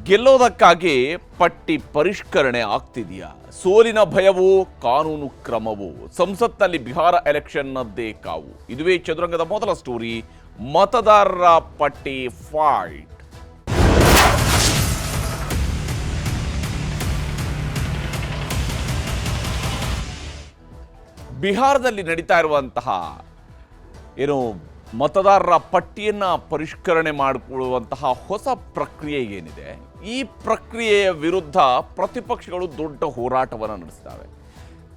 ಗೆಲ್ಲೋದಕ್ಕಾಗಿ ಪಟ್ಟಿ ಪರಿಷ್ಕರಣೆ ಆಗ್ತಿದೆಯಾ? ಸೋಲಿನ ಭಯವೂ ಕಾನೂನು ಕ್ರಮವೂ, ಸಂಸತ್ನಲ್ಲಿ ಬಿಹಾರ ಎಲೆಕ್ಷನ್ನದ್ದೇ ಕಾವು. ಇದುವೇ ಚದುರಂಗದ ಮೊದಲ ಸ್ಟೋರಿ, ಮತದಾರರ ಪಟ್ಟಿ ಫೈಟ್. ಬಿಹಾರದಲ್ಲಿ ನಡೀತಾ ಇರುವಂತಹ ಮತದಾರರ ಪಟ್ಟಿಯನ್ನ ಪರಿಷ್ಕರಣೆ ಮಾಡಿಕೊಳ್ಳುವಂತಹ ಹೊಸ ಪ್ರಕ್ರಿಯೆ ಏನಿದೆ, ಈ ಪ್ರಕ್ರಿಯೆಯ ವಿರುದ್ಧ ಪ್ರತಿಪಕ್ಷಗಳು ದೊಡ್ಡ ಹೋರಾಟವನ್ನು ನಡೆಸಿದ್ದಾವೆ.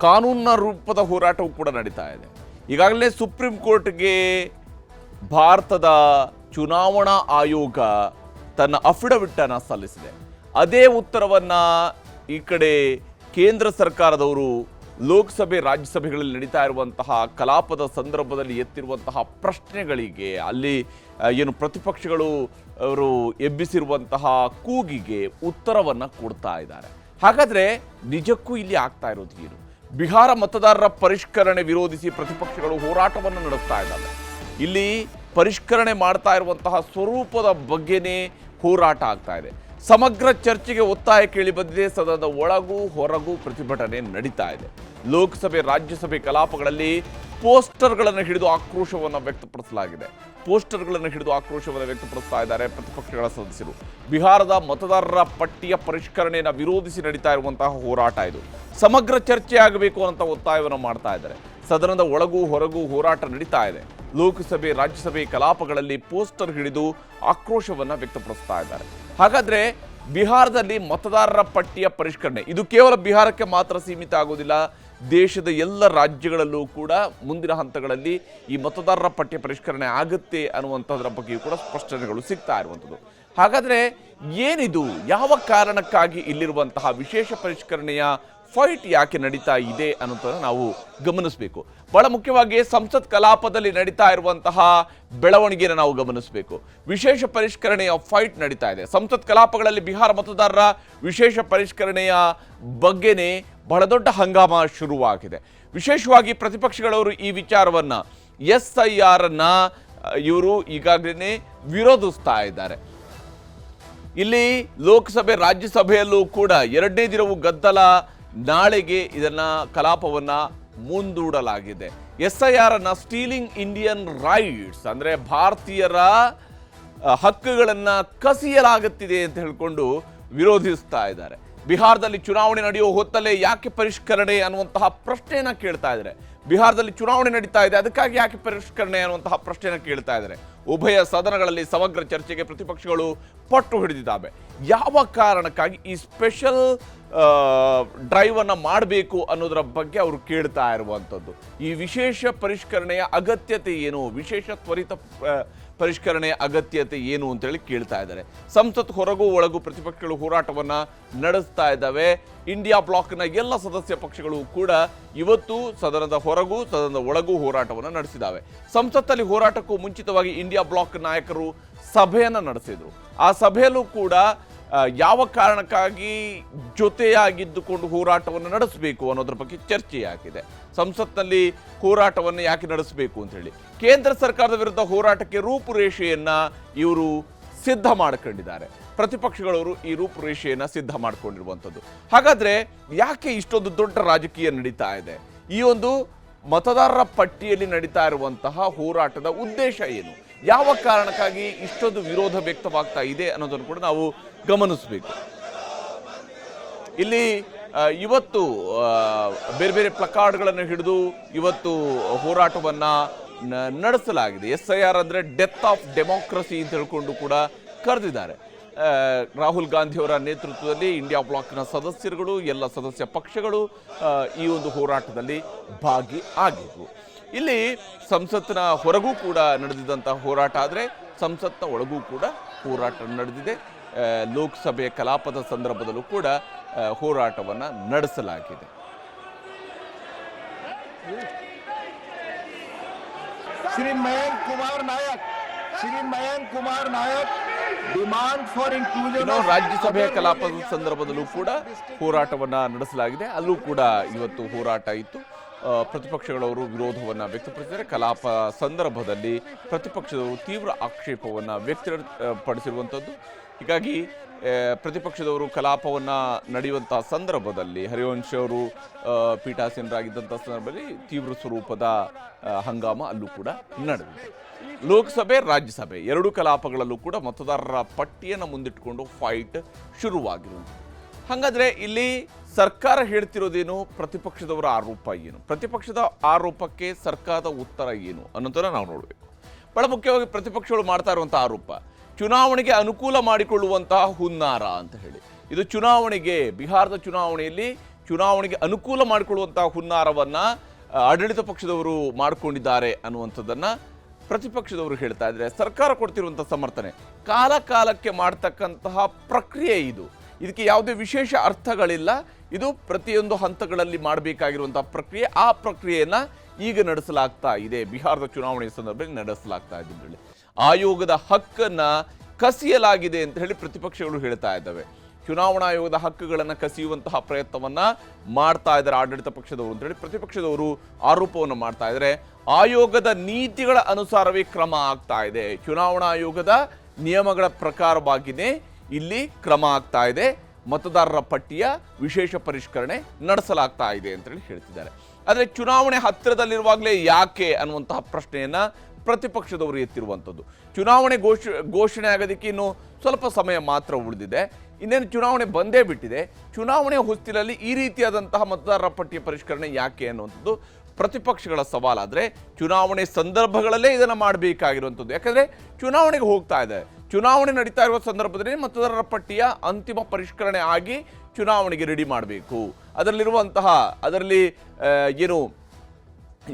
ಕಾನೂನಿನ ರೂಪದ ಹೋರಾಟವೂ ಕೂಡ ನಡೀತಾ ಇದೆ. ಈಗಾಗಲೇ ಸುಪ್ರೀಂ ಕೋರ್ಟ್ಗೆ ಭಾರತದ ಚುನಾವಣಾ ಆಯೋಗ ತನ್ನ ಅಫಿಡವಿಟ್ ಅನ್ನು ಸಲ್ಲಿಸಿದೆ. ಅದೇ ಉತ್ತರವನ್ನು ಈ ಕಡೆ ಕೇಂದ್ರ ಸರ್ಕಾರದವರು ಲೋಕಸಭೆ ರಾಜ್ಯಸಭೆಗಳಲ್ಲಿ ನಡೀತಾ ಇರುವಂತಹ ಕಲಾಪದ ಸಂದರ್ಭದಲ್ಲಿ ಎತ್ತಿರುವಂತಹ ಪ್ರಶ್ನೆಗಳಿಗೆ, ಅಲ್ಲಿ ಪ್ರತಿಪಕ್ಷಗಳು ಅವರು ಎಬ್ಬಿಸಿರುವಂತಹ ಕೂಗಿಗೆ ಉತ್ತರವನ್ನು ಕೊಡ್ತಾ ಇದ್ದಾರೆ. ಹಾಗಾದರೆ ನಿಜಕ್ಕೂ ಇಲ್ಲಿ ಆಗ್ತಾ ಇರೋದು ಏನು? ಬಿಹಾರ ಮತದಾರರ ಪರಿಷ್ಕರಣೆ ವಿರೋಧಿಸಿ ಪ್ರತಿಪಕ್ಷಗಳು ಹೋರಾಟವನ್ನು ನಡೆಸ್ತಾ ಇದ್ದಾವೆ. ಇಲ್ಲಿ ಪರಿಷ್ಕರಣೆ ಮಾಡ್ತಾ ಇರುವಂತಹ ಸ್ವರೂಪದ ಬಗ್ಗೆನೇ ಹೋರಾಟ ಆಗ್ತಾ ಇದೆ. ಸಮಗ್ರ ಚರ್ಚೆಗೆ ಒತ್ತಾಯ ಕೇಳಿ ಬಂದಿದೆ. ಸದನದ ಒಳಗೂ ಹೊರಗೂ ಪ್ರತಿಭಟನೆ ನಡೀತಾ ಇದೆ. ಲೋಕಸಭೆ ರಾಜ್ಯಸಭೆ ಕಲಾಪಗಳಲ್ಲಿ ಪೋಸ್ಟರ್ಗಳನ್ನು ಹಿಡಿದು ಆಕ್ರೋಶವನ್ನು ವ್ಯಕ್ತಪಡಿಸಲಾಗಿದೆ. ಪೋಸ್ಟರ್ಗಳನ್ನು ಹಿಡಿದು ಆಕ್ರೋಶವನ್ನು ವ್ಯಕ್ತಪಡಿಸ್ತಾ ಇದ್ದಾರೆ ಪ್ರತಿಪಕ್ಷಗಳ ಸದಸ್ಯರು. ಬಿಹಾರದ ಮತದಾರರ ಪಟ್ಟಿಯ ಪರಿಷ್ಕರಣೆಯನ್ನು ವಿರೋಧಿಸಿ ನಡೀತಾ ಇರುವಂತಹ ಹೋರಾಟ ಇದು. ಸಮಗ್ರ ಚರ್ಚೆ ಆಗಬೇಕು ಅಂತ ಒತ್ತಾಯವನ್ನು ಮಾಡ್ತಾ ಇದ್ದಾರೆ. ಸದನದ ಒಳಗೂ ಹೊರಗೂ ಹೋರಾಟ ನಡೀತಾ ಇದೆ. ಲೋಕಸಭೆ ರಾಜ್ಯಸಭೆ ಕಲಾಪಗಳಲ್ಲಿ ಪೋಸ್ಟರ್ ಹಿಡಿದು ಆಕ್ರೋಶವನ್ನು ವ್ಯಕ್ತಪಡಿಸ್ತಾ ಇದ್ದಾರೆ. ಹಾಗಾದ್ರೆ ಬಿಹಾರದಲ್ಲಿ ಮತದಾರರ ಪಟ್ಟಿಯ ಪರಿಷ್ಕರಣೆ ಇದು ಕೇವಲ ಬಿಹಾರಕ್ಕೆ ಮಾತ್ರ ಸೀಮಿತ ಆಗೋದಿಲ್ಲ. ದೇಶದ ಎಲ್ಲ ರಾಜ್ಯಗಳಲ್ಲೂ ಕೂಡ ಮುಂದಿನ ಹಂತಗಳಲ್ಲಿ ಈ ಮತದಾರರ ಪಟ್ಟಿಯ ಪರಿಷ್ಕರಣೆ ಆಗುತ್ತೆ ಅನ್ನುವಂಥದ್ರ ಬಗ್ಗೆಯೂ ಕೂಡ ಸ್ಪಷ್ಟನೆಗಳು ಸಿಗ್ತಾ ಇರುವಂಥದ್ದು. ಹಾಗಾದರೆ ಏನಿದು? ಯಾವ ಕಾರಣಕ್ಕಾಗಿ ಇಲ್ಲಿರುವಂತಹ ವಿಶೇಷ ಪರಿಷ್ಕರಣೆಯ ಫೈಟ್ ಯಾಕೆ ನಡೀತಾ ಇದೆ ಅನ್ನೋದನ್ನು ನಾವು ಗಮನಿಸಬೇಕು. ಬಹಳ ಮುಖ್ಯವಾಗಿ ಸಂಸತ್ ಕಲಾಪದಲ್ಲಿ ನಡೀತಾ ಇರುವಂತಹ ಬೆಳವಣಿಗೆಯನ್ನು ನಾವು ಗಮನಿಸಬೇಕು. ವಿಶೇಷ ಪರಿಷ್ಕರಣೆಯ ಫೈಟ್ ನಡೀತಾ ಇದೆ. ಸಂಸತ್ ಕಲಾಪಗಳಲ್ಲಿ ಬಿಹಾರ ಮತದಾರರ ವಿಶೇಷ ಪರಿಷ್ಕರಣೆಯ ಬಗ್ಗೆನೇ ಬಹಳ ದೊಡ್ಡ ಹಂಗಾಮ ಶುರುವಾಗಿದೆ. ವಿಶೇಷವಾಗಿ ಪ್ರತಿಪಕ್ಷಗಳವರು ಈ ವಿಚಾರವನ್ನು SIR ಅನ್ನ ಇವರು ಈಗಾಗಲೇ ವಿರೋಧಿಸ್ತಾ ಇದ್ದಾರೆ. ಇಲ್ಲಿ ಲೋಕಸಭೆ ರಾಜ್ಯಸಭೆಯಲ್ಲೂ ಕೂಡ ಎರಡನೇ ದಿನವೂ ಗದ್ದಲ. ನಾಳೆಗೆ ಇದನ್ನ ಕಲಾಪವನ್ನ ಮುಂದೂಡಲಾಗಿದೆ. SIR ಅನ್ನ ಸ್ಟೀಲಿಂಗ್ ಇಂಡಿಯನ್ ರೈಟ್ಸ್ ಅಂದ್ರೆ ಭಾರತೀಯರ ಹಕ್ಕುಗಳನ್ನ ಕಸಿಯಲಾಗುತ್ತಿದೆ ಅಂತ ಹೇಳ್ಕೊಂಡು ವಿರೋಧಿಸ್ತಾ ಇದ್ದಾರೆ. ಬಿಹಾರದಲ್ಲಿ ಚುನಾವಣೆ ನಡೆಯುವ ಹೊತ್ತಲ್ಲೇ ಯಾಕೆ ಪರಿಷ್ಕರಣೆ ಅನ್ನುವಂತಹ ಪ್ರಶ್ನೆಯನ್ನ ಕೇಳ್ತಾ ಇದ್ದಾರೆ. ಬಿಹಾರದಲ್ಲಿ ಚುನಾವಣೆ ನಡೀತಾ ಇದೆ, ಅದಕ್ಕಾಗಿ ಯಾಕೆ ಪರಿಷ್ಕರಣೆ ಅನ್ನುವಂತಹ ಪ್ರಶ್ನೆಯನ್ನ ಕೇಳ್ತಾ ಇದ್ದಾರೆ. ಉಭಯ ಸದನಗಳಲ್ಲಿ ಸಮಗ್ರ ಚರ್ಚೆಗೆ ಪ್ರತಿಪಕ್ಷಗಳು ಪಟ್ಟು ಹಿಡಿದಿದ್ದಾವೆ. ಯಾವ ಕಾರಣಕ್ಕಾಗಿ ಈ ಸ್ಪೆಷಲ್ ಡ್ರೈವ್ ಅನ್ನು ಮಾಡಬೇಕು ಅನ್ನೋದರ ಬಗ್ಗೆ ಅವರು ಕೇಳ್ತಾ ಇರುವಂಥದ್ದು. ಈ ವಿಶೇಷ ಪರಿಷ್ಕರಣೆಯ ಅಗತ್ಯತೆ ಏನು, ವಿಶೇಷ ತ್ವರಿತ ಪರಿಷ್ಕರಣೆಯ ಅಗತ್ಯತೆ ಏನು ಅಂತೇಳಿ ಕೇಳ್ತಾ ಇದ್ದಾರೆ. ಸಂಸತ್ ಹೊರಗೂ ಒಳಗೂ ಪ್ರತಿಪಕ್ಷಗಳು ಹೋರಾಟವನ್ನು ನಡೆಸ್ತಾ ಇದ್ದಾವೆ. ಇಂಡಿಯಾ ಬ್ಲಾಕ್ನ ಎಲ್ಲ ಸದಸ್ಯ ಪಕ್ಷಗಳು ಕೂಡ ಇವತ್ತು ಸದನದ ಹೊರಗೂ ಸದನದ ಒಳಗೂ ಹೋರಾಟವನ್ನು ನಡೆಸಿದ್ದಾವೆ. ಸಂಸತ್ತಲ್ಲಿ ಹೋರಾಟಕ್ಕೂ ಮುಂಚಿತವಾಗಿ ಇಂಡಿಯಾ ಬ್ಲಾಕ್ ನಾಯಕರು ಸಭೆಯನ್ನು ನಡೆಸಿದರು. ಆ ಸಭೆಯಲ್ಲೂ ಕೂಡ ಯಾವ ಕಾರಣಕ್ಕಾಗಿ ಜೊತೆಯಾಗಿದ್ದುಕೊಂಡು ಹೋರಾಟವನ್ನು ನಡೆಸಬೇಕು ಅನ್ನೋದ್ರ ಬಗ್ಗೆ ಚರ್ಚೆಯಾಗಿದೆ. ಸಂಸತ್ನಲ್ಲಿ ಹೋರಾಟವನ್ನು ಯಾಕೆ ನಡೆಸಬೇಕು ಅಂತ ಹೇಳಿ ಕೇಂದ್ರ ಸರ್ಕಾರದ ವಿರುದ್ಧ ಹೋರಾಟಕ್ಕೆ ರೂಪುರೇಷೆಯನ್ನ ಇವರು ಸಿದ್ಧ ಮಾಡಿಕೊಂಡಿದ್ದಾರೆ. ಪ್ರತಿಪಕ್ಷಗಳವರು ಈ ರೂಪುರೇಷೆಯನ್ನ ಸಿದ್ಧ ಮಾಡಿಕೊಂಡಿರುವಂಥದ್ದು. ಹಾಗಾದ್ರೆ ಯಾಕೆ ಇಷ್ಟೊಂದು ದೊಡ್ಡ ರಾಜಕೀಯ ನಡೀತಾ ಇದೆ? ಈ ಒಂದು ಮತದಾರರ ಪಟ್ಟಿಯಲ್ಲಿ ನಡೀತಾ ಇರುವಂತಹ ಹೋರಾಟದ ಉದ್ದೇಶ ಏನು? ಯಾವ ಕಾರಣಕ್ಕಾಗಿ ಇಷ್ಟೊಂದು ವಿರೋಧ ವ್ಯಕ್ತವಾಗ್ತಾ ಇದೆ ಅನ್ನೋದನ್ನು ಕೂಡ ನಾವು ಗಮನಿಸಬೇಕು. ಇಲ್ಲಿ ಇವತ್ತು ಬೇರೆ ಬೇರೆ ಪ್ಲಕಾರ್ಡ್ಗಳನ್ನು ಹಿಡಿದು ಇವತ್ತು ಹೋರಾಟವನ್ನು ನಡೆಸಲಾಗಿದೆ. SIR ಅಂದರೆ ಡೆತ್ ಆಫ್ ಡೆಮೋಕ್ರಸಿ ಅಂತ ಹೇಳ್ಕೊಂಡು ಕೂಡ ಕರೆದಿದ್ದಾರೆ. ರಾಹುಲ್ ಗಾಂಧಿಯವರ ನೇತೃತ್ವದಲ್ಲಿ ಇಂಡಿಯಾ ಬ್ಲಾಕ್ನ ಸದಸ್ಯರುಗಳು, ಎಲ್ಲ ಸದಸ್ಯ ಪಕ್ಷಗಳು ಈ ಒಂದು ಹೋರಾಟದಲ್ಲಿ ಭಾಗಿಯಾಗಿದ್ವು. ಇಲ್ಲಿ ಸಂಸತ್ತಿನ ಹೊರಗೂ ಕೂಡ ನಡೆದಿದ್ದಂತಹ ಹೋರಾಟ ಆದರೆ ಸಂಸತ್ನ ಒಳಗೂ ಕೂಡ ಹೋರಾಟ ನಡೆದಿದೆ. ಲೋಕಸಭೆಯ ಕಲಾಪದ ಸಂದರ್ಭದಲ್ಲೂ ಕೂಡ ಹೋರಾಟವನ್ನು ನಡೆಸಲಾಗಿದೆ. Shri Mayank Kumar Nayak demand for inclusion. ರಾಜ್ಯಸಭೆಯ ಕಲಾಪದ ಸಂದರ್ಭದಲ್ಲೂ ಕೂಡ ಹೋರಾಟವನ್ನು ನಡೆಸಲಾಗಿದೆ. ಅಲ್ಲೂ ಕೂಡ ಇವತ್ತು ಹೋರಾಟ ಇತ್ತು. ಪ್ರತಿಪಕ್ಷಗಳವರು ವಿರೋಧವನ್ನು ವ್ಯಕ್ತಪಡಿಸಿದರೆ ಕಲಾಪ ಸಂದರ್ಭದಲ್ಲಿ ಪ್ರತಿಪಕ್ಷದವರು ತೀವ್ರ ಆಕ್ಷೇಪವನ್ನು ವ್ಯಕ್ತಪಡಿಸಿರುವಂಥದ್ದು. ಹೀಗಾಗಿ ಪ್ರತಿಪಕ್ಷದವರು ಕಲಾಪವನ್ನು ನಡೆಯುವಂತಹ ಸಂದರ್ಭದಲ್ಲಿ ಹರಿವಂಶ್ ಅವರು ಪೀಠಾಸೀನರಾಗಿದ್ದಂಥ ಸಂದರ್ಭದಲ್ಲಿ ತೀವ್ರ ಸ್ವರೂಪದ ಹಂಗಾಮ ಅಲ್ಲೂ ಕೂಡ ನಡೆದಿದೆ. ಲೋಕಸಭೆ ರಾಜ್ಯಸಭೆ ಎರಡೂ ಕಲಾಪಗಳಲ್ಲೂ ಕೂಡ ಮತದಾರರ ಪಟ್ಟಿಯನ್ನು ಮುಂದಿಟ್ಟುಕೊಂಡು ಫೈಟ್ ಶುರುವಾಗಿರುವುದು. ಹಾಗಾದರೆ ಇಲ್ಲಿ ಸರ್ಕಾರ ಹೇಳ್ತಿರೋದೇನು, ಪ್ರತಿಪಕ್ಷದವರ ಆರೋಪ ಏನು, ಪ್ರತಿಪಕ್ಷದ ಆರೋಪಕ್ಕೆ ಸರ್ಕಾರದ ಉತ್ತರ ಏನು ಅನ್ನೋದನ್ನು ನಾವು ನೋಡಬೇಕು. ಬಹಳ ಮುಖ್ಯವಾಗಿ ಪ್ರತಿಪಕ್ಷಗಳು ಮಾಡ್ತಾ ಇರುವಂಥ ಆರೋಪ ಚುನಾವಣೆಗೆ ಅನುಕೂಲ ಮಾಡಿಕೊಳ್ಳುವಂತಹ ಹುನ್ನಾರ ಅಂತ ಹೇಳಿ. ಇದು ಚುನಾವಣೆಗೆ, ಬಿಹಾರದ ಚುನಾವಣೆಗೆ ಅನುಕೂಲ ಮಾಡಿಕೊಳ್ಳುವಂತಹ ಹುನ್ನಾರವನ್ನು ಆಡಳಿತ ಪಕ್ಷದವರು ಮಾಡಿಕೊಂಡಿದ್ದಾರೆ ಅನ್ನುವಂಥದ್ದನ್ನು ಪ್ರತಿಪಕ್ಷದವರು ಹೇಳ್ತಾ ಇದ್ದಾರೆ. ಸರ್ಕಾರ ಕೊಡ್ತಿರುವಂಥ ಸಮರ್ಥನೆ ಕಾಲ ಕಾಲಕ್ಕೆ ಮಾಡ್ತಕ್ಕಂತಹ ಪ್ರಕ್ರಿಯೆ ಇದು. ಇದಕ್ಕೆ ಯಾವುದೇ ವಿಶೇಷ ಅರ್ಥಗಳಿಲ್ಲ. ಇದು ಪ್ರತಿಯೊಂದು ಹಂತಗಳಲ್ಲಿ ಮಾಡಬೇಕಾಗಿರುವಂಥ ಪ್ರಕ್ರಿಯೆ. ಆ ಪ್ರಕ್ರಿಯೆಯನ್ನು ಈಗ ನಡೆಸಲಾಗ್ತಾ ಇದೆ. ಬಿಹಾರದ ಚುನಾವಣೆಯ ಸಂದರ್ಭದಲ್ಲಿ ನಡೆಸಲಾಗ್ತಾ ಇದೆ. ಆಯೋಗದ ಹಕ್ಕನ್ನು ಕಸಿಯಲಾಗಿದೆ ಅಂತ ಹೇಳಿ ಪ್ರತಿಪಕ್ಷಗಳು ಹೇಳ್ತಾ ಇದ್ದಾವೆ. ಚುನಾವಣಾ ಆಯೋಗದ ಹಕ್ಕುಗಳನ್ನು ಕಸಿಯುವಂತಹ ಪ್ರಯತ್ನವನ್ನು ಮಾಡ್ತಾ ಇದ್ದಾರೆ ಆಡಳಿತ ಪಕ್ಷದವರು ಅಂತೇಳಿ ಪ್ರತಿಪಕ್ಷದವರು ಆರೋಪವನ್ನು ಮಾಡ್ತಾ ಇದ್ದಾರೆ. ಆಯೋಗದ ನೀತಿಗಳ ಅನುಸಾರವೇ ಕ್ರಮ ಆಗ್ತಾ ಇದೆ. ಚುನಾವಣಾ ಆಯೋಗದ ನಿಯಮಗಳ ಪ್ರಕಾರವಾಗಿಯೇ ಇಲ್ಲಿ ಕ್ರಮ ಆಗ್ತಾ ಇದೆ. ಮತದಾರರ ಪಟ್ಟಿಯ ವಿಶೇಷ ಪರಿಷ್ಕರಣೆ ನಡೆಸಲಾಗ್ತಾ ಇದೆ ಅಂತೇಳಿ ಹೇಳ್ತಿದ್ದಾರೆ. ಆದರೆ ಚುನಾವಣೆ ಹತ್ತಿರದಲ್ಲಿರುವಾಗಲೇ ಯಾಕೆ ಅನ್ನುವಂತಹ ಪ್ರಶ್ನೆಯನ್ನು ಪ್ರತಿಪಕ್ಷದವರು ಎತ್ತಿರುವಂಥದ್ದು. ಚುನಾವಣೆ ಘೋಷಣೆ ಆಗೋದಕ್ಕೆ ಇನ್ನು ಸ್ವಲ್ಪ ಸಮಯ ಮಾತ್ರ ಉಳಿದಿದೆ. ಇನ್ನೇನು ಚುನಾವಣೆ ಬಂದೇ ಬಿಟ್ಟಿದೆ. ಚುನಾವಣೆ ಹೊಸ್ತಿಲಲ್ಲಿ ಈ ರೀತಿಯಾದಂತಹ ಮತದಾರರ ಪಟ್ಟಿಯ ಪರಿಷ್ಕರಣೆ ಯಾಕೆ ಅನ್ನುವಂಥದ್ದು ಪ್ರತಿಪಕ್ಷಗಳ ಸವಾಲಾದರೆ, ಚುನಾವಣೆ ಸಂದರ್ಭಗಳಲ್ಲೇ ಇದನ್ನು ಮಾಡಬೇಕಾಗಿರುವಂಥದ್ದು. ಯಾಕಂದರೆ ಚುನಾವಣೆಗೆ ಹೋಗ್ತಾ ಇದೆ. ಚುನಾವಣೆ ನಡೀತಾ ಇರುವ ಸಂದರ್ಭದಲ್ಲಿ ಮತದಾರರ ಪಟ್ಟಿಯ ಅಂತಿಮ ಪರಿಷ್ಕರಣೆ ಆಗಿ ಚುನಾವಣೆಗೆ ರೆಡಿ ಮಾಡಬೇಕು. ಅದರಲ್ಲಿ ಏನು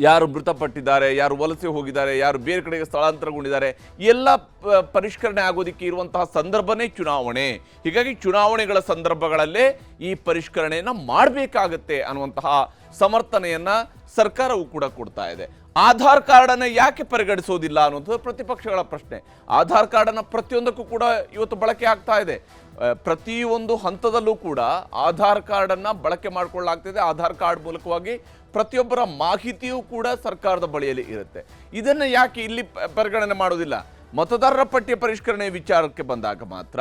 ಯಾರು ಮೃತಪಟ್ಟಿದ್ದಾರೆ, ಯಾರು ವಲಸೆ ಹೋಗಿದ್ದಾರೆ, ಯಾರು ಬೇರೆ ಕಡೆಗೆ ಸ್ಥಳಾಂತರಗೊಂಡಿದ್ದಾರೆ, ಎಲ್ಲ ಪರಿಷ್ಕರಣೆ ಆಗೋದಕ್ಕೆ ಇರುವಂತಹ ಸಂದರ್ಭನೇ ಚುನಾವಣೆ. ಹೀಗಾಗಿ ಚುನಾವಣೆಗಳ ಸಂದರ್ಭಗಳಲ್ಲೇ ಈ ಪರಿಷ್ಕರಣೆಯನ್ನು ಮಾಡಬೇಕಾಗತ್ತೆ ಅನ್ನುವಂತಹ ಸಮರ್ಥನೆಯನ್ನು ಸರ್ಕಾರವು ಕೂಡ ಕೊಡ್ತಾ ಇದೆ. ಆಧಾರ್ ಕಾರ್ಡನ್ನು ಯಾಕೆ ಪರಿಗಣಿಸೋದಿಲ್ಲ ಅನ್ನುವಂಥದ್ದು ಪ್ರತಿಪಕ್ಷಗಳ ಪ್ರಶ್ನೆ. ಆಧಾರ್ ಕಾರ್ಡನ್ನು ಪ್ರತಿಯೊಂದಕ್ಕೂ ಕೂಡ ಇವತ್ತು ಬಳಕೆ ಆಗ್ತಾ ಇದೆ. ಪ್ರತಿಯೊಂದು ಹಂತದಲ್ಲೂ ಕೂಡ ಆಧಾರ್ ಕಾರ್ಡನ್ನು ಬಳಕೆ ಮಾಡಿಕೊಳ್ಳಲಾಗ್ತಿದೆ. ಆಧಾರ್ ಕಾರ್ಡ್ ಮೂಲಕವಾಗಿ ಪ್ರತಿಯೊಬ್ಬರ ಮಾಹಿತಿಯೂ ಕೂಡ ಸರ್ಕಾರದ ಬಳಿಯಲ್ಲಿ ಇರುತ್ತೆ. ಇದನ್ನು ಯಾಕೆ ಇಲ್ಲಿ ಪರಿಗಣನೆ ಮಾಡೋದಿಲ್ಲ? ಮತದಾರರ ಪಟ್ಟಿಯ ಪರಿಷ್ಕರಣೆ ವಿಚಾರಕ್ಕೆ ಬಂದಾಗ ಮಾತ್ರ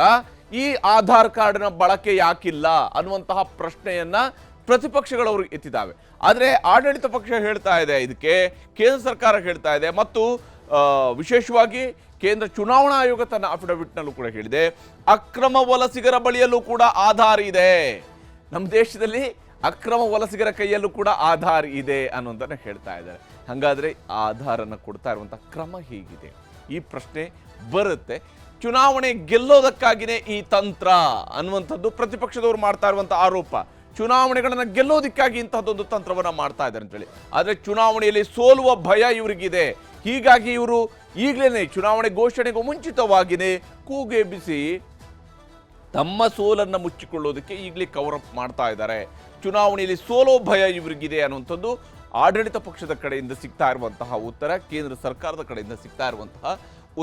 ಈ ಆಧಾರ್ ಕಾರ್ಡ್ನ ಬಳಕೆ ಯಾಕಿಲ್ಲ ಅನ್ನುವಂತಹ ಪ್ರಶ್ನೆಯನ್ನ ಪ್ರತಿಪಕ್ಷಗಳವರು ಎತ್ತಿದ್ದಾವೆ. ಆದರೆ ಆಡಳಿತ ಪಕ್ಷ ಹೇಳ್ತಾ ಇದೆ, ಇದಕ್ಕೆ ಕೇಂದ್ರ ಸರ್ಕಾರ ಹೇಳ್ತಾ ಇದೆ, ಮತ್ತು ವಿಶೇಷವಾಗಿ ಕೇಂದ್ರ ಚುನಾವಣಾ ಆಯೋಗ ತನ್ನ ಅಫಿಡವಿಟ್ನಲ್ಲೂ ಕೂಡ ಹೇಳಿದೆ, ಅಕ್ರಮ ವಲಸಿಗರ ಬಳಿಯಲ್ಲೂ ಕೂಡ ಆಧಾರ್ ಇದೆ. ನಮ್ಮ ದೇಶದಲ್ಲಿ ಅಕ್ರಮ ವಲಸಿಗರ ಕೈಯಲ್ಲೂ ಕೂಡ ಆಧಾರ್ ಇದೆ ಅನ್ನೋದನ್ನು ಹೇಳ್ತಾ ಇದ್ದಾರೆ. ಹಾಗಾದರೆ ಆಧಾರನ್ನು ಕೊಡ್ತಾ ಇರುವಂಥ ಕ್ರಮ ಹೇಗಿದೆ? ಈ ಪ್ರಶ್ನೆ ಬರುತ್ತೆ. ಚುನಾವಣೆ ಗೆಲ್ಲೋದಕ್ಕಾಗಿಯೇ ಈ ತಂತ್ರ ಅನ್ನುವಂಥದ್ದು ಪ್ರತಿಪಕ್ಷದವರು ಮಾಡ್ತಾ ಇರುವಂಥ ಆರೋಪ. ಚುನಾವಣೆಗಳನ್ನು ಗೆಲ್ಲೋದಕ್ಕಾಗಿ ಇಂತಹದ್ದೊಂದು ತಂತ್ರವನ್ನು ಮಾಡ್ತಾ ಇದ್ದಾರೆ ಅಂತೇಳಿ. ಆದರೆ ಚುನಾವಣೆಯಲ್ಲಿ ಸೋಲುವ ಭಯ ಇವರಿಗಿದೆ. ಹೀಗಾಗಿ ಇವರು ಈಗಲೇ ಚುನಾವಣೆ ಘೋಷಣೆಗೂ ಮುಂಚಿತವಾಗಿಯೇ ಕೂಗೆಬ್ಬಿಸಿ ತಮ್ಮ ಸೋಲನ್ನು ಮುಚ್ಚಿಕೊಳ್ಳೋದಕ್ಕೆ ಈಗಲೇ ಕವರಪ್ ಮಾಡ್ತಾ ಇದ್ದಾರೆ. ಚುನಾವಣೆಯಲ್ಲಿ ಸೋಲೋ ಭಯ ಇವರಿಗಿದೆ ಅನ್ನುವಂಥದ್ದು ಆಡಳಿತ ಪಕ್ಷದ ಕಡೆಯಿಂದ ಸಿಗ್ತಾ ಇರುವಂತಹ ಉತ್ತರ, ಕೇಂದ್ರ ಸರ್ಕಾರದ ಕಡೆಯಿಂದ ಸಿಗ್ತಾ ಇರುವಂತಹ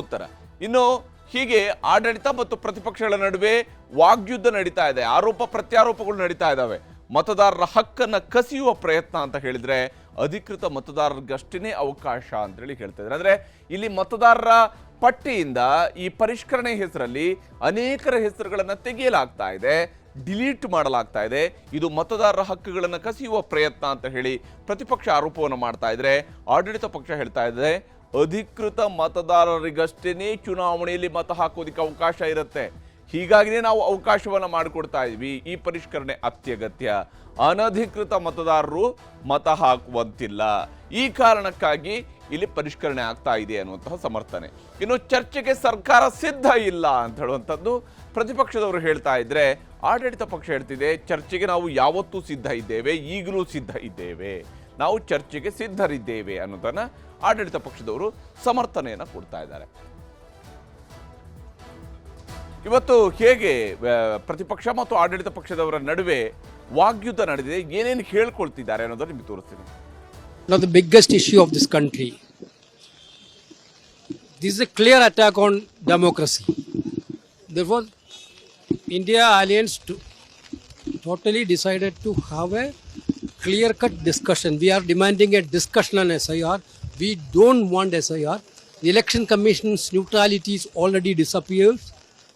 ಉತ್ತರ. ಇನ್ನು ಹೀಗೆ ಆಡಳಿತ ಮತ್ತು ಪ್ರತಿಪಕ್ಷಗಳ ನಡುವೆ ವಾಗ್ಯುದ್ಧ ನಡೀತಾ ಇದೆ. ಆರೋಪ ಪ್ರತ್ಯಾರೋಪಗಳು ನಡೀತಾ ಇದ್ದಾವೆ. ಮತದಾರರ ಹಕ್ಕನ್ನು ಕಸಿಯುವ ಪ್ರಯತ್ನ ಅಂತ ಹೇಳಿದ್ರೆ ಅಧಿಕೃತ ಮತದಾರರಿಗಷ್ಟೇ ಅವಕಾಶ ಅಂತೇಳಿ ಹೇಳ್ತಾ ಇದ್ದಾರೆ. ಅಂದರೆ ಇಲ್ಲಿ ಮತದಾರರ ಪಟ್ಟಿಯಿಂದ ಈ ಪರಿಷ್ಕರಣೆ ಹೆಸರಲ್ಲಿ ಅನೇಕರ ಹೆಸರುಗಳನ್ನು ತೆಗೆಯಲಾಗ್ತಾ ಇದೆ, ಡಿಲೀಟ್ ಮಾಡಲಾಗ್ತಾ ಇದೆ. ಇದು ಮತದಾರರ ಹಕ್ಕುಗಳನ್ನು ಕಸಿಯುವ ಪ್ರಯತ್ನ ಅಂತ ಹೇಳಿ ಪ್ರತಿಪಕ್ಷ ಆರೋಪವನ್ನು ಮಾಡ್ತಾ ಇದ್ರೆ, ಆಡಳಿತ ಪಕ್ಷ ಹೇಳ್ತಾ ಇದೆ ಅಧಿಕೃತ ಮತದಾರರಿಗಷ್ಟೇ ಚುನಾವಣೆಯಲ್ಲಿ ಮತ ಹಾಕೋದಕ್ಕೆ ಅವಕಾಶ ಇರುತ್ತೆ. ಹೀಗಾಗಿಯೇ ನಾವು ಅವಕಾಶವನ್ನು ಮಾಡಿಕೊಡ್ತಾ ಇದ್ವಿ. ಈ ಪರಿಷ್ಕರಣೆ ಅತ್ಯಗತ್ಯ. ಅನಧಿಕೃತ ಮತದಾರರು ಮತ ಹಾಕುವಂತಿಲ್ಲ. ಈ ಕಾರಣಕ್ಕಾಗಿ ಇಲ್ಲಿ ಪರಿಷ್ಕರಣೆ ಆಗ್ತಾ ಇದೆ ಅನ್ನುವಂತಹ ಸಮರ್ಥನೆ. ಇನ್ನು ಚರ್ಚೆಗೆ ಸರ್ಕಾರ ಸಿದ್ಧ ಇಲ್ಲ ಅಂತ ಹೇಳುವಂಥದ್ದು ಪ್ರತಿಪಕ್ಷದವರು ಹೇಳ್ತಾ ಇದ್ರೆ, ಆಡಳಿತ ಪಕ್ಷ ಹೇಳ್ತಿದೆ ಚರ್ಚೆಗೆ ನಾವು ಯಾವತ್ತೂ ಸಿದ್ಧ ಇದ್ದೇವೆ, ಈಗಲೂ ಸಿದ್ಧ ಇದ್ದೇವೆ, ನಾವು ಚರ್ಚೆಗೆ ಸಿದ್ಧರಿದ್ದೇವೆ ಅನ್ನೋದನ್ನ ಆಡಳಿತ ಪಕ್ಷದವರು ಸಮರ್ಥನೆಯನ್ನು ಕೊಡ್ತಾ ಇದ್ದಾರೆ. ಇವತ್ತು ಹೇಗೆ ಪ್ರತಿಪಕ್ಷ ಮತ್ತು ಆಡಳಿತ ಪಕ್ಷದವರ ನಡುವೆ ವಾಗ್ಯುದ್ಧ ನಡೆದಿದೆ, ಏನೇನು ಹೇಳ್ಕೊಳ್ತಿದ್ದಾರೆ ಅನ್ನೋದನ್ನ ನಿಮಗೆ ತೋರಿಸ್ತೀನಿ. Now the biggest issue of this country, this is a clear attack on democracy. Therefore, India Alliance totally decided to have a clear-cut discussion. We are demanding a discussion on SIR. We don't want SIR. The Election Commission's neutrality is already disappeared.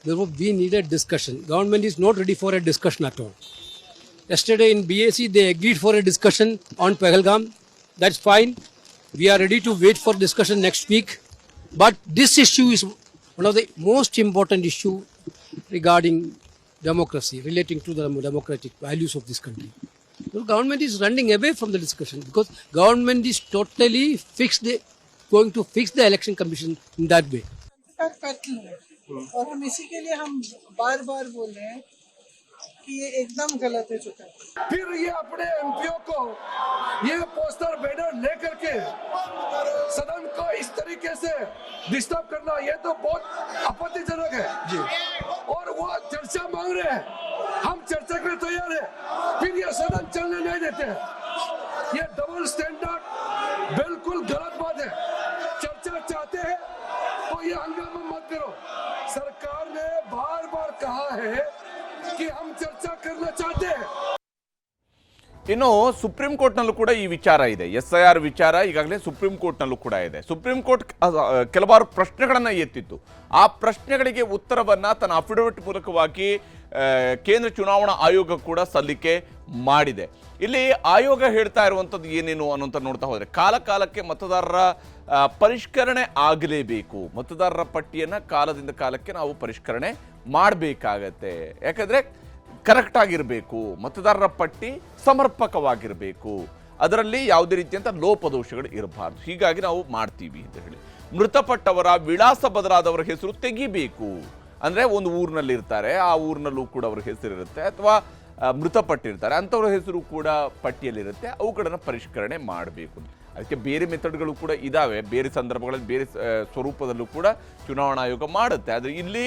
Therefore, we need a discussion. Government is not ready for a discussion at all. Yesterday in BAC, they agreed for a discussion on Pahalgam. That's fine. We are ready to wait for discussion next week. But this issue is one of the most important issue regarding democracy, relating to the democratic values of this country. The government is running away from the discussion because government is totally going to fix the election commission in that way. का कत्ल है और हम इसी के लिए हम बार बार बोल रहे हैं कि ये एकदम गलत है चुका है। फिर ये अपने एमपीओ को ये पोस्टर बैनर लेकर के सदन को इस तरीके से डिस्टर्ब करना ये तो बहुत आपत्तिजनक है जी। और वो चर्चा मांग रहे हैं, हम चर्चा के लिए तैयार है, फिर ये सदन चलने नहीं देते हैं। ये डबल स्टैंडर्ड बिल्कुल गलत बात है। चर्चा चाहते हैं तो ये हंगामा मत करो। सरकार ने बार बार कहा है कि हम चर्चा करना चाहते हैं। ಇನ್ನು ಸುಪ್ರೀಂ ಕೋರ್ಟ್ನಲ್ಲೂ ಕೂಡ ಈ ವಿಚಾರ ಇದೆ. SIR ವಿಚಾರ ಈಗಾಗಲೇ ಸುಪ್ರೀಂ ಕೋರ್ಟ್ನಲ್ಲೂ ಕೂಡ ಇದೆ. ಸುಪ್ರೀಂ ಕೋರ್ಟ್ ಕೆಲವಾರು ಪ್ರಶ್ನೆಗಳನ್ನು ಎತ್ತಿತ್ತು. ಆ ಪ್ರಶ್ನೆಗಳಿಗೆ ಉತ್ತರವನ್ನು ತನ್ನ ಅಫಿಡವಿಟ್ ಮೂಲಕವಾಗಿ ಕೇಂದ್ರ ಚುನಾವಣಾ ಆಯೋಗ ಕೂಡ ಸಲ್ಲಿಕೆ ಮಾಡಿದೆ. ಇಲ್ಲಿ ಆಯೋಗ ಹೇಳ್ತಾ ಇರುವಂಥದ್ದು ಏನೇನು ಅನ್ನೋಂಥ ನೋಡ್ತಾ ಹೋದರೆ ಕಾಲಕ್ಕೆ ಮತದಾರರ ಪರಿಷ್ಕರಣೆ ಆಗಲೇಬೇಕು. ಮತದಾರರ ಪಟ್ಟಿಯನ್ನು ಕಾಲದಿಂದ ಕಾಲಕ್ಕೆ ನಾವು ಪರಿಷ್ಕರಣೆ ಮಾಡಬೇಕಾಗತ್ತೆ. ಯಾಕಂದರೆ ಕರೆಕ್ಟ್ ಆಗಿರಬೇಕು, ಮತದಾರರ ಪಟ್ಟಿ ಸಮರ್ಪಕವಾಗಿರಬೇಕು, ಅದರಲ್ಲಿ ಯಾವುದೇ ರೀತಿಯಂಥ ಲೋಪದೋಷಗಳು ಇರಬಾರ್ದು. ಹೀಗಾಗಿ ನಾವು ಮಾಡ್ತೀವಿ ಅಂತ ಹೇಳಿ ಮೃತಪಟ್ಟವರ ವಿಳಾಸ ಬದಲಾದವರ ಹೆಸರು ತೆಗಿಬೇಕು. ಅಂದರೆ ಒಂದು ಊರಿನಲ್ಲಿ ಇರ್ತಾರೆ, ಆ ಊರಿನಲ್ಲೂ ಕೂಡ ಅವ್ರ ಹೆಸರಿರುತ್ತೆ, ಅಥವಾ ಮೃತಪಟ್ಟಿರ್ತಾರೆ ಅಂಥವ್ರ ಹೆಸರು ಕೂಡ ಪಟ್ಟಿಯಲ್ಲಿರುತ್ತೆ, ಅವುಗಳನ್ನು ಪರಿಷ್ಕರಣೆ ಮಾಡಬೇಕು. ಅದಕ್ಕೆ ಬೇರೆ ಮೆಥಡ್ಗಳು ಕೂಡ ಇದ್ದಾವೆ, ಬೇರೆ ಸಂದರ್ಭಗಳಲ್ಲಿ ಬೇರೆ ಸ್ವರೂಪದಲ್ಲೂ ಕೂಡ ಚುನಾವಣಾ ಆಯೋಗ ಮಾಡುತ್ತೆ. ಆದರೆ ಇಲ್ಲಿ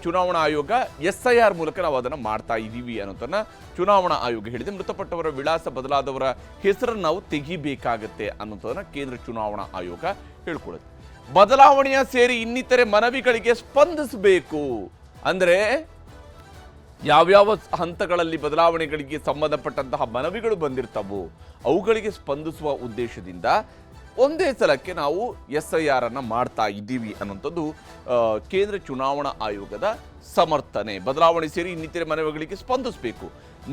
ಚುನಾವಣಾ ಆಯೋಗ SIR ಮೂಲಕ ನಾವು ಅದನ್ನು ಮಾಡ್ತಾ ಇದ್ದೀವಿ ಅನ್ನೋದನ್ನು ಚುನಾವಣಾ ಆಯೋಗ ಹೇಳಿದೆ. ಮೃತಪಟ್ಟವರ ವಿಳಾಸ ಬದಲಾದವರ ಹೆಸರನ್ನು ನಾವು ತೆಗಿಬೇಕಾಗತ್ತೆ ಅನ್ನೋದನ್ನು ಕೇಂದ್ರ ಚುನಾವಣಾ ಆಯೋಗ ಹೇಳ್ಕೊಳ್ಳುತ್ತೆ. ಬದಲಾವಣೆಯ ಸೇರಿ ಇನ್ನಿತರೆ ಮನವಿಗಳಿಗೆ ಸ್ಪಂದಿಸಬೇಕು. ಅಂದರೆ ಯಾವ್ಯಾವ ಹಂತಗಳಲ್ಲಿ ಬದಲಾವಣೆಗಳಿಗೆ ಸಂಬಂಧಪಟ್ಟಂತಹ ಮನವಿಗಳು ಬಂದಿರ್ತವೋ ಅವುಗಳಿಗೆ ಸ್ಪಂದಿಸುವ ಉದ್ದೇಶದಿಂದ ಒಂದೇ ಸಲಕ್ಕೆ ನಾವು SIR ಅನ್ನು ಮಾಡ್ತಾ ಇದ್ದೀವಿ ಅನ್ನೋಂಥದ್ದು ಕೇಂದ್ರ ಚುನಾವಣಾ ಆಯೋಗದ ಸಮರ್ಥನೆ. ಬದಲಾವಣೆ ಸೇರಿ ಇನ್ನಿತರೆ ಮನವಿಗಳಿಗೆ ಸ್ಪಂದಿಸಬೇಕು.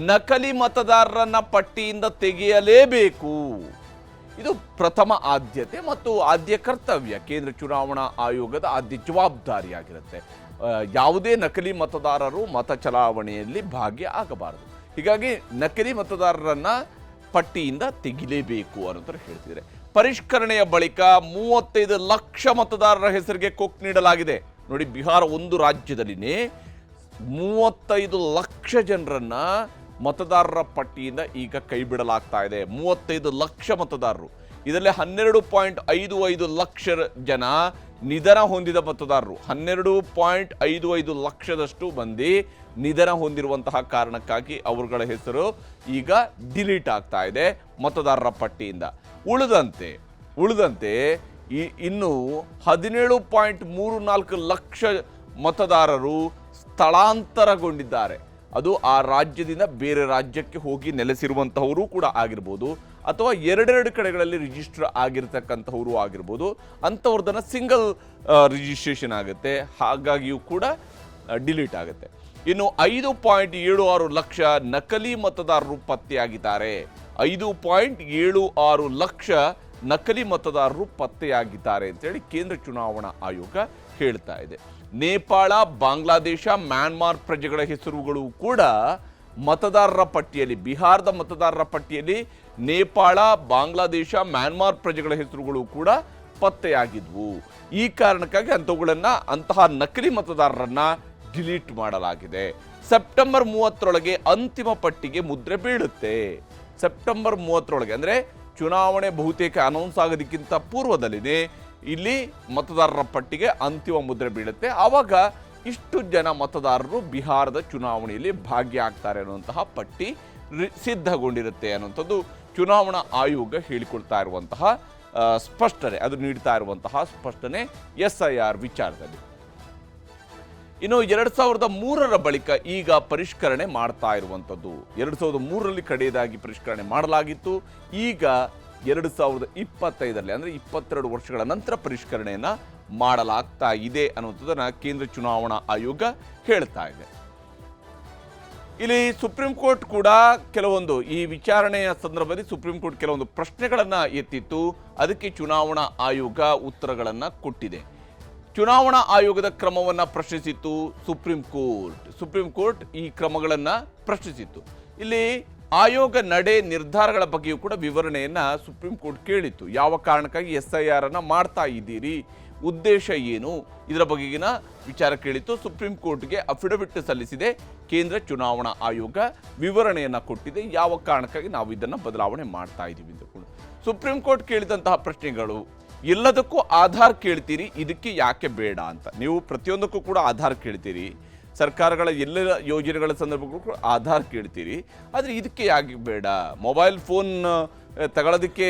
ನಕಲಿ ಮತದಾರರನ್ನ ಪಟ್ಟಿಯಿಂದ ತೆಗೆಯಲೇಬೇಕು. ಇದು ಪ್ರಥಮ ಆದ್ಯತೆ ಮತ್ತು ಆದ್ಯ ಕರ್ತವ್ಯ. ಕೇಂದ್ರ ಚುನಾವಣಾ ಆಯೋಗದ ಆದ್ಯ ಜವಾಬ್ದಾರಿಯಾಗಿರುತ್ತೆ. ಯಾವುದೇ ನಕಲಿ ಮತದಾರರು ಮತ ಚಲಾವಣೆಯಲ್ಲಿ ಭಾಗ್ಯ ಆಗಬಾರದು. ಹೀಗಾಗಿ ನಕಲಿ ಮತದಾರರನ್ನ ಪಟ್ಟಿಯಿಂದ ತೆಗಿಲೇಬೇಕು ಅನ್ನೋದು ಹೇಳ್ತಿದ್ದಾರೆ. ಪರಿಷ್ಕರಣೆಯ ಬಳಿಕ 35 ಲಕ್ಷ ಮತದಾರರ ಹೆಸರಿಗೆ ಕೊಕ್ ನೀಡಲಾಗಿದೆ. ನೋಡಿ, ಬಿಹಾರ ಒಂದು ರಾಜ್ಯದಲ್ಲಿನೇ 35 ಲಕ್ಷ ಜನರನ್ನ ಮತದಾರರ ಪಟ್ಟಿಯಿಂದ ಈಗ ಕೈ ಬಿಡಲಾಗ್ತಾ ಇದೆ. 35 ಲಕ್ಷ ಮತದಾರರು. ಇದರಲ್ಲಿ 12.55 ಲಕ್ಷ ಜನ ನಿಧನ ಹೊಂದಿದ ಮತದಾರರು. 12.55 ಲಕ್ಷದಷ್ಟು ಮಂದಿ ನಿಧನ ಹೊಂದಿರುವಂತಹ ಕಾರಣಕ್ಕಾಗಿ ಅವರುಗಳ ಹೆಸರು ಈಗ ಡಿಲೀಟ್ ಆಗ್ತಾ ಇದೆ ಮತದಾರರ ಪಟ್ಟಿಯಿಂದ. ಉಳಿದಂತೆ ಇನ್ನು 17.34 ಲಕ್ಷ ಮತದಾರರು ಸ್ಥಳಾಂತರಗೊಂಡಿದ್ದಾರೆ. ಅದು ಆ ರಾಜ್ಯದಿಂದ ಬೇರೆ ರಾಜ್ಯಕ್ಕೆ ಹೋಗಿ ನೆಲೆಸಿರುವಂತಹವರು ಕೂಡ ಆಗಿರ್ಬೋದು, ಅಥವಾ ಎರಡೆರಡು ಕಡೆಗಳಲ್ಲಿ ರಿಜಿಸ್ಟರ್ ಆಗಿರ್ತಕ್ಕಂಥವರು ಆಗಿರ್ಬೋದು. ಅಂಥವ್ರದನ್ನು ಸಿಂಗಲ್ ರಿಜಿಸ್ಟ್ರೇಷನ್ ಆಗುತ್ತೆ, ಹಾಗಾಗಿಯೂ ಕೂಡ ಡಿಲೀಟ್ ಆಗುತ್ತೆ. ಇನ್ನು 5.76 ಲಕ್ಷ ನಕಲಿ ಮತದಾರರು ಪತ್ತೆಯಾಗಿದ್ದಾರೆ. 5.76 ಲಕ್ಷ ನಕಲಿ ಮತದಾರರು ಪತ್ತೆಯಾಗಿದ್ದಾರೆ ಅಂತೇಳಿ ಕೇಂದ್ರ ಚುನಾವಣಾ ಆಯೋಗ ಹೇಳ್ತಾ ಇದೆ. ನೇಪಾಳ, ಬಾಂಗ್ಲಾದೇಶ, ಮ್ಯಾನ್ಮಾರ್ ಪ್ರಜೆಗಳ ಹೆಸರುಗಳು ಕೂಡ ಮತದಾರರ ಪಟ್ಟಿಯಲ್ಲಿ, ಬಿಹಾರದ ಮತದಾರರ ಪಟ್ಟಿಯಲ್ಲಿ ನೇಪಾಳ, ಬಾಂಗ್ಲಾದೇಶ, ಮ್ಯಾನ್ಮಾರ್ ಪ್ರಜೆಗಳ ಹೆಸರುಗಳು ಕೂಡ ಪತ್ತೆಯಾಗಿದ್ವು. ಈ ಕಾರಣಕ್ಕಾಗಿ ಅಂತಹ ನಕಲಿ ಮತದಾರರನ್ನ ಡಿಲೀಟ್ ಮಾಡಲಾಗಿದೆ. ಸೆಪ್ಟೆಂಬರ್ 30ರೊಳಗೆ ಅಂತಿಮ ಪಟ್ಟಿಗೆ ಮುದ್ರೆ ಬೀಳುತ್ತೆ. ಸೆಪ್ಟೆಂಬರ್ 30ರೊಳಗೆ ಅಂದರೆ ಚುನಾವಣೆ ಬಹುತೇಕ ಅನೌನ್ಸ್ ಆಗೋದಕ್ಕಿಂತ ಪೂರ್ವದಲ್ಲಿನೇ ಇಲ್ಲಿ ಮತದಾರರ ಪಟ್ಟಿಗೆ ಅಂತಿಮ ಮುದ್ರೆ ಬೀಳುತ್ತೆ. ಆವಾಗ ಇಷ್ಟು ಜನ ಮತದಾರರು ಬಿಹಾರದ ಚುನಾವಣೆಯಲ್ಲಿ ಭಾಗಿಯಾಗ್ತಾರೆ ಅನ್ನುವಂತಹ ಪಟ್ಟಿ ಸಿದ್ಧಗೊಂಡಿರುತ್ತೆ ಅನ್ನುವಂಥದ್ದು ಚುನಾವಣಾ ಆಯೋಗ ಹೇಳಿಕೊಳ್ತಾ ಇರುವಂತಹ ಸ್ಪಷ್ಟನೆ, ಅದು ನೀಡ್ತಾ ಇರುವಂತಹ ಸ್ಪಷ್ಟನೆ SIR ವಿಚಾರದಲ್ಲಿ. ಇನ್ನು 2003ರ ಬಳಿಕ ಈಗ ಪರಿಷ್ಕರಣೆ ಮಾಡ್ತಾ ಇರುವಂಥದ್ದು. 2003ರಲ್ಲಿ ಕಡೆಯದಾಗಿ ಪರಿಷ್ಕರಣೆ ಮಾಡಲಾಗಿತ್ತು. ಈಗ 2025ರಲ್ಲಿ ಅಂದರೆ 22 ವರ್ಷಗಳ ನಂತರ ಪರಿಷ್ಕರಣೆಯನ್ನು ಮಾಡಲಾಗ್ತಾ ಇದೆ ಅನ್ನುವಂಥದ್ದನ್ನು ಕೇಂದ್ರ ಚುನಾವಣಾ ಆಯೋಗ ಹೇಳ್ತಾ ಇದೆ. ಇಲ್ಲಿ ಸುಪ್ರೀಂ ಕೋರ್ಟ್ ಕೂಡ ಕೆಲವೊಂದು ಈ ವಿಚಾರಣೆಯ ಸಂದರ್ಭದಲ್ಲಿ ಸುಪ್ರೀಂ ಕೋರ್ಟ್ ಕೆಲವೊಂದು ಪ್ರಶ್ನೆಗಳನ್ನು ಎತ್ತಿತ್ತು. ಅದಕ್ಕೆ ಚುನಾವಣಾ ಆಯೋಗ ಉತ್ತರಗಳನ್ನು ಕೊಟ್ಟಿದೆ. ಚುನಾವಣಾ ಆಯೋಗದ ಕ್ರಮವನ್ನು ಪ್ರಶ್ನಿಸಿತ್ತು ಸುಪ್ರೀಂ ಕೋರ್ಟ್ ಈ ಕ್ರಮಗಳನ್ನು ಪ್ರಶ್ನಿಸಿತ್ತು. ಇಲ್ಲಿ ಆಯೋಗ ನಡೆ ನಿರ್ಧಾರಗಳ ಬಗ್ಗೆಯೂ ಕೂಡ ವಿವರಣೆಯನ್ನು ಸುಪ್ರೀಂ ಕೋರ್ಟ್ ಕೇಳಿತ್ತು. ಯಾವ ಕಾರಣಕ್ಕಾಗಿ SIR ಅನ್ನು ಮಾಡ್ತಾ ಇದ್ದೀರಿ, ಉದ್ದೇಶ ಏನು, ಇದರ ಬಗೆಗಿನ ವಿಚಾರ ಕೇಳಿತ್ತು. ಸುಪ್ರೀಂ ಕೋರ್ಟ್ಗೆ ಅಫಿಡವಿಟ್ ಸಲ್ಲಿಸಿದೆ ಕೇಂದ್ರ ಚುನಾವಣಾ ಆಯೋಗ, ವಿವರಣೆಯನ್ನು ಕೊಟ್ಟಿದೆ ಯಾವ ಕಾರಣಕ್ಕಾಗಿ ನಾವು ಇದನ್ನು ಬದಲಾವಣೆ ಮಾಡ್ತಾ ಇದ್ದೀವಿ ಅಂತ ಕೂಡ. ಸುಪ್ರೀಂ ಕೋರ್ಟ್ ಕೇಳಿದಂತಹ ಪ್ರಶ್ನೆಗಳು, ಎಲ್ಲದಕ್ಕೂ ಆಧಾರ್ ಕೇಳ್ತೀರಿ, ಇದಕ್ಕೆ ಯಾಕೆ ಬೇಡ ಅಂತ. ನೀವು ಪ್ರತಿಯೊಂದಕ್ಕೂ ಕೂಡ ಆಧಾರ್ ಕೇಳ್ತೀರಿ, ಸರ್ಕಾರಗಳ ಎಲ್ಲ ಯೋಜನೆಗಳ ಸಂದರ್ಭಕ್ಕೂ ಕೂಡ ಆಧಾರ್ ಕೇಳ್ತೀರಿ, ಆದರೆ ಇದಕ್ಕೆ ಯಾಕೆ ಬೇಡ, ಮೊಬೈಲ್ ಫೋನ್ ತಗೊಳ್ಳೋದಕ್ಕೆ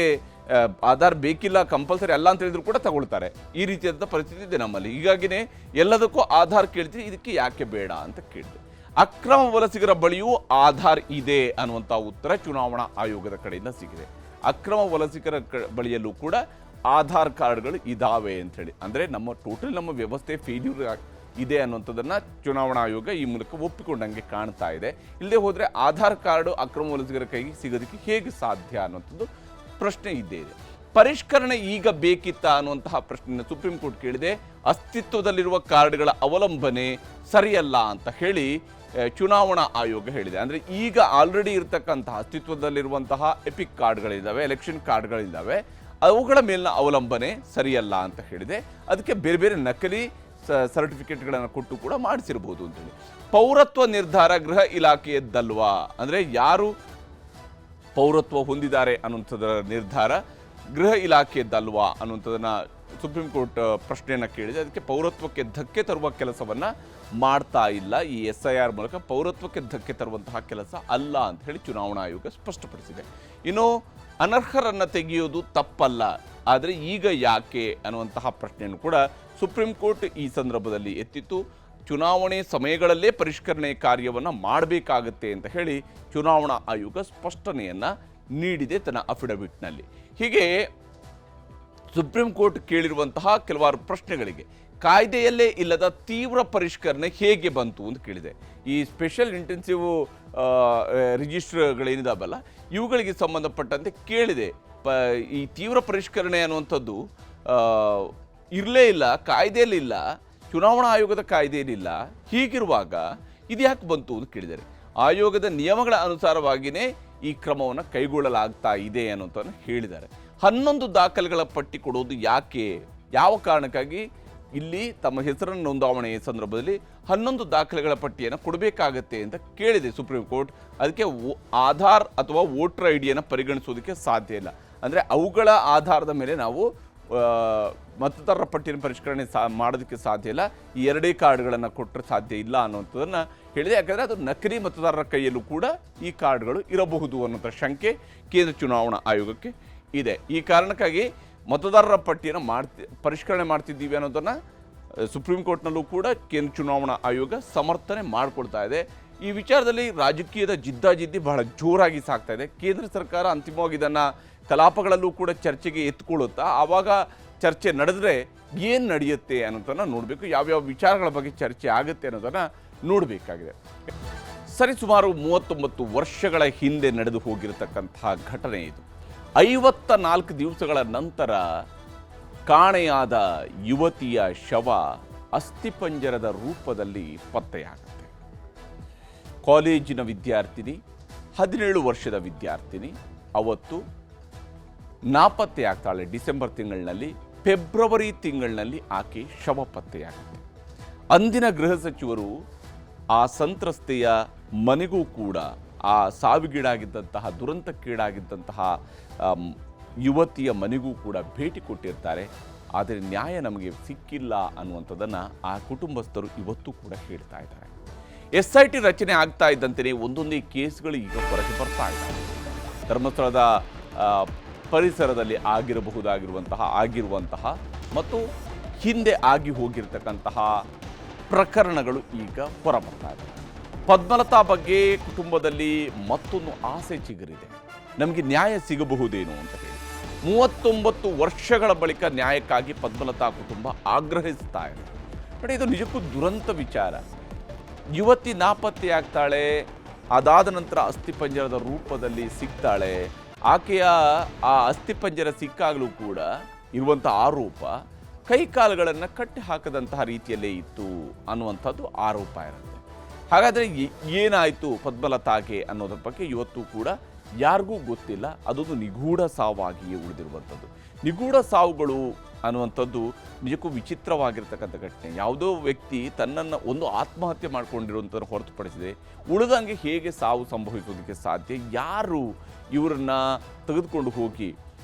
ಆಧಾರ್ ಬೇಕಿಲ್ಲ, ಕಂಪಲ್ಸರಿ ಅಲ್ಲ ಅಂತ ಹೇಳಿದ್ರು ಕೂಡ ತಗೊಳ್ತಾರೆ. ಈ ರೀತಿಯಾದ ಪರಿಸ್ಥಿತಿ ಇದೆ ನಮ್ಮಲ್ಲಿ. ಹೀಗಾಗಿನೇ ಎಲ್ಲದಕ್ಕೂ ಆಧಾರ್ ಕೇಳ್ತೀರಿ, ಇದಕ್ಕೆ ಯಾಕೆ ಬೇಡ ಅಂತ ಕೇಳಿದೆ. ಅಕ್ರಮ ವಲಸಿಗರ ಬಳಿಯೂ ಆಧಾರ್ ಇದೆ ಅನ್ನುವಂಥ ಉತ್ತರ ಚುನಾವಣಾ ಆಯೋಗದ ಕಡೆಯಿಂದ ಸಿಗಿದೆ. ಅಕ್ರಮ ವಲಸಿಗರ ಬಳಿಯಲ್ಲೂ ಕೂಡ ಆಧಾರ್ ಕಾರ್ಡ್ಗಳು ಇದಾವೆ ಅಂಥೇಳಿ, ಅಂದರೆ ನಮ್ಮ ವ್ಯವಸ್ಥೆ ಫೇಲ್ಯೂರ್ ಇದೆ ಅನ್ನುವಂಥದ್ದನ್ನು ಚುನಾವಣಾ ಆಯೋಗ ಈ ಮೂಲಕ ಒಪ್ಪಿಕೊಂಡಂಗೆ ಕಾಣ್ತಾ ಇದೆ. ಇಲ್ಲದೆ ಹೋದರೆ ಆಧಾರ್ ಕಾರ್ಡು ಅಕ್ರಮ ವಲಸಿಗರ ಕೈಗೆ ಸಿಗೋದಕ್ಕೆ ಹೇಗೆ ಸಾಧ್ಯ ಅನ್ನುವಂಥದ್ದು ಪ್ರಶ್ನೆ ಇದ್ದೇ ಇದೆ. ಪರಿಷ್ಕರಣೆ ಈಗ ಬೇಕಿತ್ತಾ ಅನ್ನುವಂತಹ ಪ್ರಶ್ನೆಯನ್ನು ಸುಪ್ರೀಂ ಕೋರ್ಟ್ ಕೇಳಿದೆ. ಅಸ್ತಿತ್ವದಲ್ಲಿರುವ ಕಾರ್ಡ್ಗಳ ಅವಲಂಬನೆ ಸರಿಯಲ್ಲ ಅಂತ ಹೇಳಿ ಚುನಾವಣಾ ಆಯೋಗ ಹೇಳಿದೆ. ಅಂದರೆ ಈಗ ಆಲ್ರೆಡಿ ಇರತಕ್ಕಂತಹ ಅಸ್ತಿತ್ವದಲ್ಲಿರುವಂತಹ ಎಪಿಕ್ ಕಾರ್ಡ್ಗಳಿದ್ದಾವೆ, ಎಲೆಕ್ಷನ್ ಕಾರ್ಡ್ಗಳಿದ್ದಾವೆ, ಅವುಗಳ ಮೇಲಿನ ಅವಲಂಬನೆ ಸರಿಯಲ್ಲ ಅಂತ ಹೇಳಿದೆ. ಅದಕ್ಕೆ ಬೇರೆ ಬೇರೆ ನಕಲಿ ಸರ್ಟಿಫಿಕೇಟ್ಗಳನ್ನು ಕೊಟ್ಟು ಕೂಡ ಮಾಡಿಸಿರ್ಬೋದು ಅಂತೇಳಿ. ಪೌರತ್ವ ನಿರ್ಧಾರ ಗೃಹ ಇಲಾಖೆಯದ್ದಲ್ವಾ, ಅಂದರೆ ಯಾರು ಪೌರತ್ವ ಹೊಂದಿದ್ದಾರೆ ಅನ್ನುವಂಥದ್ರ ನಿರ್ಧಾರ ಗೃಹ ಇಲಾಖೆಯದ್ದಲ್ವಾ ಅನ್ನುವಂಥದ್ದನ್ನು ಸುಪ್ರೀಂ ಕೋರ್ಟ್ ಪ್ರಶ್ನೆಯನ್ನು ಕೇಳಿದೆ. ಅದಕ್ಕೆ ಪೌರತ್ವಕ್ಕೆ ಧಕ್ಕೆ ತರುವ ಕೆಲಸವನ್ನು ಮಾಡ್ತಾ ಇಲ್ಲ, ಈ SIR ಮೂಲಕ ಪೌರತ್ವಕ್ಕೆ ಧಕ್ಕೆ ತರುವಂತಹ ಕೆಲಸ ಅಲ್ಲ ಅಂತ ಹೇಳಿ ಚುನಾವಣಾ ಆಯೋಗ ಸ್ಪಷ್ಟಪಡಿಸಿದೆ. ಇನ್ನು ಅನರ್ಹರನ್ನು ತೆಗೆಯೋದು ತಪ್ಪಲ್ಲ, ಆದರೆ ಈಗ ಯಾಕೆ ಅನ್ನುವಂತಹ ಪ್ರಶ್ನೆಯನ್ನು ಕೂಡ ಸುಪ್ರೀಂ ಕೋರ್ಟ್ ಈ ಸಂದರ್ಭದಲ್ಲಿ ಎತ್ತಿತ್ತು. ಚುನಾವಣೆ ಸಮಯಗಳಲ್ಲೇ ಪರಿಷ್ಕರಣೆ ಕಾರ್ಯವನ್ನು ಮಾಡಬೇಕಾಗತ್ತೆ ಅಂತ ಹೇಳಿ ಚುನಾವಣಾ ಆಯೋಗ ಸ್ಪಷ್ಟನೆಯನ್ನು ನೀಡಿದೆ ತನ್ನ ಅಫಿಡವಿಟ್ನಲ್ಲಿ. ಹೀಗೆ ಸುಪ್ರೀಂ ಕೋರ್ಟ್ ಕೇಳಿರುವಂತಹ ಕೆಲವಾರು ಪ್ರಶ್ನೆಗಳಿಗೆ ಕಾಯ್ದೆಯಲ್ಲೇ ಇಲ್ಲದ ತೀವ್ರ ಪರಿಷ್ಕರಣೆ ಹೇಗೆ ಬಂತು ಅಂತ ಕೇಳಿದೆ. ಈ ಸ್ಪೆಷಲ್ ಇಂಟೆನ್ಸಿವ್ ರಿಜಿಸ್ಟರ್ಗಳೇನಿದಾವಲ್ಲ, ಇವುಗಳಿಗೆ ಸಂಬಂಧಪಟ್ಟಂತೆ ಕೇಳಿದೆ. ಈ ತೀವ್ರ ಪರಿಷ್ಕರಣೆ ಅನ್ನುವಂಥದ್ದು ಇರಲೇ ಇಲ್ಲ, ಕಾಯ್ದೆಯಲ್ಲಿಲ್ಲ, ಚುನಾವಣಾ ಆಯೋಗದ ಕಾಯ್ದೆಯಲ್ಲಿಲ್ಲ. ಹೀಗಿರುವಾಗ ಇದು ಯಾಕೆ ಬಂತು ಅಂತ ಕೇಳಿದ್ದಾರೆ. ಆಯೋಗದ ನಿಯಮಗಳ ಅನುಸಾರವಾಗಿಯೇ ಈ ಕ್ರಮವನ್ನು ಕೈಗೊಳ್ಳಲಾಗ್ತಾ ಇದೆ ಅನ್ನೋಂಥನ್ನು ಹೇಳಿದ್ದಾರೆ. 11 ದಾಖಲೆಗಳ ಪಟ್ಟಿ ಕೊಡೋದು ಯಾಕೆ, ಯಾವ ಕಾರಣಕ್ಕಾಗಿ ಇಲ್ಲಿ ತಮ್ಮ ಹೆಸರನ್ನು ನೋಂದಾವಣೆಯ ಸಂದರ್ಭದಲ್ಲಿ 11 ದಾಖಲೆಗಳ ಪಟ್ಟಿಯನ್ನು ಕೊಡಬೇಕಾಗತ್ತೆ ಅಂತ ಕೇಳಿದೆ ಸುಪ್ರೀಂ ಕೋರ್ಟ್. ಅದಕ್ಕೆ ಆಧಾರ್ ಅಥವಾ ವೋಟರ್ ಐಡಿಯನ್ನು ಪರಿಗಣಿಸೋದಕ್ಕೆ ಸಾಧ್ಯ ಇಲ್ಲ. ಅಂದರೆ ಅವುಗಳ ಆಧಾರದ ಮೇಲೆ ನಾವು ಮತದಾರರ ಪಟ್ಟಿಯನ್ನು ಪರಿಷ್ಕರಣೆ ಮಾಡೋದಕ್ಕೆ ಸಾಧ್ಯ ಇಲ್ಲ, ಈ 2 ಕಾರ್ಡ್ಗಳನ್ನು ಕೊಟ್ಟರೆ ಸಾಧ್ಯ ಇಲ್ಲ ಅನ್ನುವಂಥದ್ದನ್ನು ಹೇಳಿದೆ. ಯಾಕಂದರೆ ಅದು ನಕಲಿ ಮತದಾರರ ಕೈಯಲ್ಲೂ ಕೂಡ ಈ ಕಾರ್ಡ್ಗಳು ಇರಬಹುದು ಅನ್ನೋಂಥ ಶಂಕೆ ಕೇಂದ್ರ ಚುನಾವಣಾ ಆಯೋಗಕ್ಕೆ ಇದೆ. ಈ ಕಾರಣಕ್ಕಾಗಿ ಮತದಾರರ ಪಟ್ಟಿಯನ್ನು ಪರಿಷ್ಕರಣೆ ಮಾಡ್ತಿದ್ದೀವಿ ಅನ್ನೋದನ್ನು ಸುಪ್ರೀಂ ಕೋರ್ಟ್ನಲ್ಲೂ ಕೂಡ ಕೇಂದ್ರ ಚುನಾವಣಾ ಆಯೋಗ ಸಮರ್ಥನೆ ಮಾಡಿಕೊಡ್ತಾ ಇದೆ. ಈ ವಿಚಾರದಲ್ಲಿ ರಾಜಕೀಯದ ಜಿದ್ದಾಜಿದ್ದಿ ಬಹಳ ಜೋರಾಗಿ ಸಾಗ್ತಾ ಇದೆ. ಕೇಂದ್ರ ಸರ್ಕಾರ ಅಂತಿಮವಾಗಿ ಇದನ್ನು ಕಲಾಪಗಳಲ್ಲೂ ಕೂಡ ಚರ್ಚೆಗೆ ಎತ್ಕೊಳ್ಳುತ್ತಾ, ಆವಾಗ ಚರ್ಚೆ ನಡೆದರೆ ಏನು ನಡೆಯುತ್ತೆ ಅನ್ನೋದನ್ನು ನೋಡಬೇಕು, ಯಾವ್ಯಾವ ವಿಚಾರಗಳ ಬಗ್ಗೆ ಚರ್ಚೆ ಆಗುತ್ತೆ ಅನ್ನೋದನ್ನು ನೋಡಬೇಕಾಗಿದೆ. ಸರಿಸುಮಾರು 39 ವರ್ಷಗಳ ಹಿಂದೆ ನಡೆದು ಹೋಗಿರತಕ್ಕಂತಹ ಘಟನೆ ಇದು. 54 ದಿವಸಗಳ ನಂತರ ಕಾಣೆಯಾದ ಯುವತಿಯ ಶವ ಅಸ್ಥಿಪಂಜರದ ರೂಪದಲ್ಲಿ ಪತ್ತೆಯಾಗುತ್ತೆ. ಕಾಲೇಜಿನ ವಿದ್ಯಾರ್ಥಿನಿ, 17 ವರ್ಷದ ವಿದ್ಯಾರ್ಥಿನಿ ಅವತ್ತು ನಾಪತ್ತೆ ಆಗ್ತಾಳೆ. ಡಿಸೆಂಬರ್ ತಿಂಗಳಿನಲ್ಲಿ, ಫೆಬ್ರವರಿ ತಿಂಗಳಿನಲ್ಲಿ ಆಕೆ ಶವ ಪತ್ತೆಯಾಗುತ್ತೆ. ಅಂದಿನ ಗೃಹ ಸಚಿವರು ಆ ಸಂತ್ರಸ್ತೆಯ ಮನೆಗೂ ಕೂಡ, ಆ ಸಾವಿಗೀಡಾಗಿದ್ದಂತಹ ದುರಂತಕ್ಕೀಡಾಗಿದ್ದಂತಹ ಯುವತಿಯ ಮನೆಗೂ ಕೂಡ ಭೇಟಿ ಕೊಟ್ಟಿರ್ತಾರೆ. ಆದರೆ ನ್ಯಾಯ ನಮಗೆ ಸಿಕ್ಕಿಲ್ಲ ಅನ್ನುವಂಥದ್ದನ್ನು ಆ ಕುಟುಂಬಸ್ಥರು ಇವತ್ತು ಕೂಡ ಹೇಳ್ತಾ ಇದ್ದಾರೆ. SIT ರಚನೆ ಆಗ್ತಾ ಇದ್ದಂತೆಯೇ ಒಂದೊಂದೇ ಕೇಸ್ಗಳು ಈಗ ಹೊರಗೆ ಬರ್ತಾ ಇದ್ದಾವೆ. ಧರ್ಮಸ್ಥಳದ ಪರಿಸರದಲ್ಲಿ ಆಗಿರುವಂತಹ ಮತ್ತು ಹಿಂದೆ ಆಗಿ ಹೋಗಿರ್ತಕ್ಕಂತಹ ಪ್ರಕರಣಗಳು ಈಗ ಹೊರಬರ್ತಾ ಇವೆ. ಪದ್ಮಲತಾ ಬಗ್ಗೆ ಕುಟುಂಬದಲ್ಲಿ ಮತ್ತೊಂದು ಆಸೆ ಚಿಗುರಿದೆ, ನಮಗೆ ನ್ಯಾಯ ಸಿಗಬಹುದೇನೋ ಅಂತ ಹೇಳಿ. 39 ವರ್ಷಗಳ ಬಳಿಕ ನ್ಯಾಯಕ್ಕಾಗಿ ಪದ್ಮಲತಾ ಕುಟುಂಬ ಆಗ್ರಹಿಸ್ತಾ ಇದೆ. ನೋಡಿ, ಇದು ನಿಜಕ್ಕೂ ದುರಂತ ವಿಚಾರ. ಯುವತಿ ನಾಪತ್ತೆಯಾಗ್ತಾಳೆ, ಅದಾದ ನಂತರ ಅಸ್ಥಿಪಂಜರದ ರೂಪದಲ್ಲಿ ಸಿಗ್ತಾಳೆ. ಆಕೆಯ ಆ ಅಸ್ಥಿಪಂಜರ ಸಿಕ್ಕಾಗಲೂ ಕೂಡ ಇರುವಂಥ ಆರೋಪ ಕೈಕಾಲುಗಳನ್ನು ಕಟ್ಟಿ ಹಾಕದಂತಹ ರೀತಿಯಲ್ಲೇ ಇತ್ತು ಅನ್ನುವಂಥದ್ದು ಆರೋಪ ಇರುತ್ತೆ. ಹಾಗಾದರೆ ಏನಾಯಿತು ಪದ್ಮಲತಾಗೆ ಅನ್ನೋದ್ರ ಬಗ್ಗೆ ಇವತ್ತು ಕೂಡ ಯಾರಿಗೂ ಗೊತ್ತಿಲ್ಲ. ಅದೊಂದು ನಿಗೂಢ ಸಾವಾಗಿಯೇ ಉಳಿದಿರುವಂಥದ್ದು. ನಿಗೂಢ ಸಾವುಗಳು ಅನ್ನುವಂಥದ್ದು ನಿಜಕ್ಕೂ ವಿಚಿತ್ರವಾಗಿರ್ತಕ್ಕಂಥ ಘಟನೆ. ಯಾವುದೋ ವ್ಯಕ್ತಿ ತನ್ನನ್ನು ಒಂದು ಆತ್ಮಹತ್ಯೆ ಮಾಡ್ಕೊಂಡಿರುವಂಥದ್ದು ಹೊರತುಪಡಿಸಿದೆ ಉಳಿದಂಗೆ ಹೇಗೆ ಸಾವು ಸಂಭವಿಸೋದಕ್ಕೆ ಸಾಧ್ಯ? ಯಾರು ಇವರನ್ನ ತೆಗೆದುಕೊಂಡು ಹೋಗಿ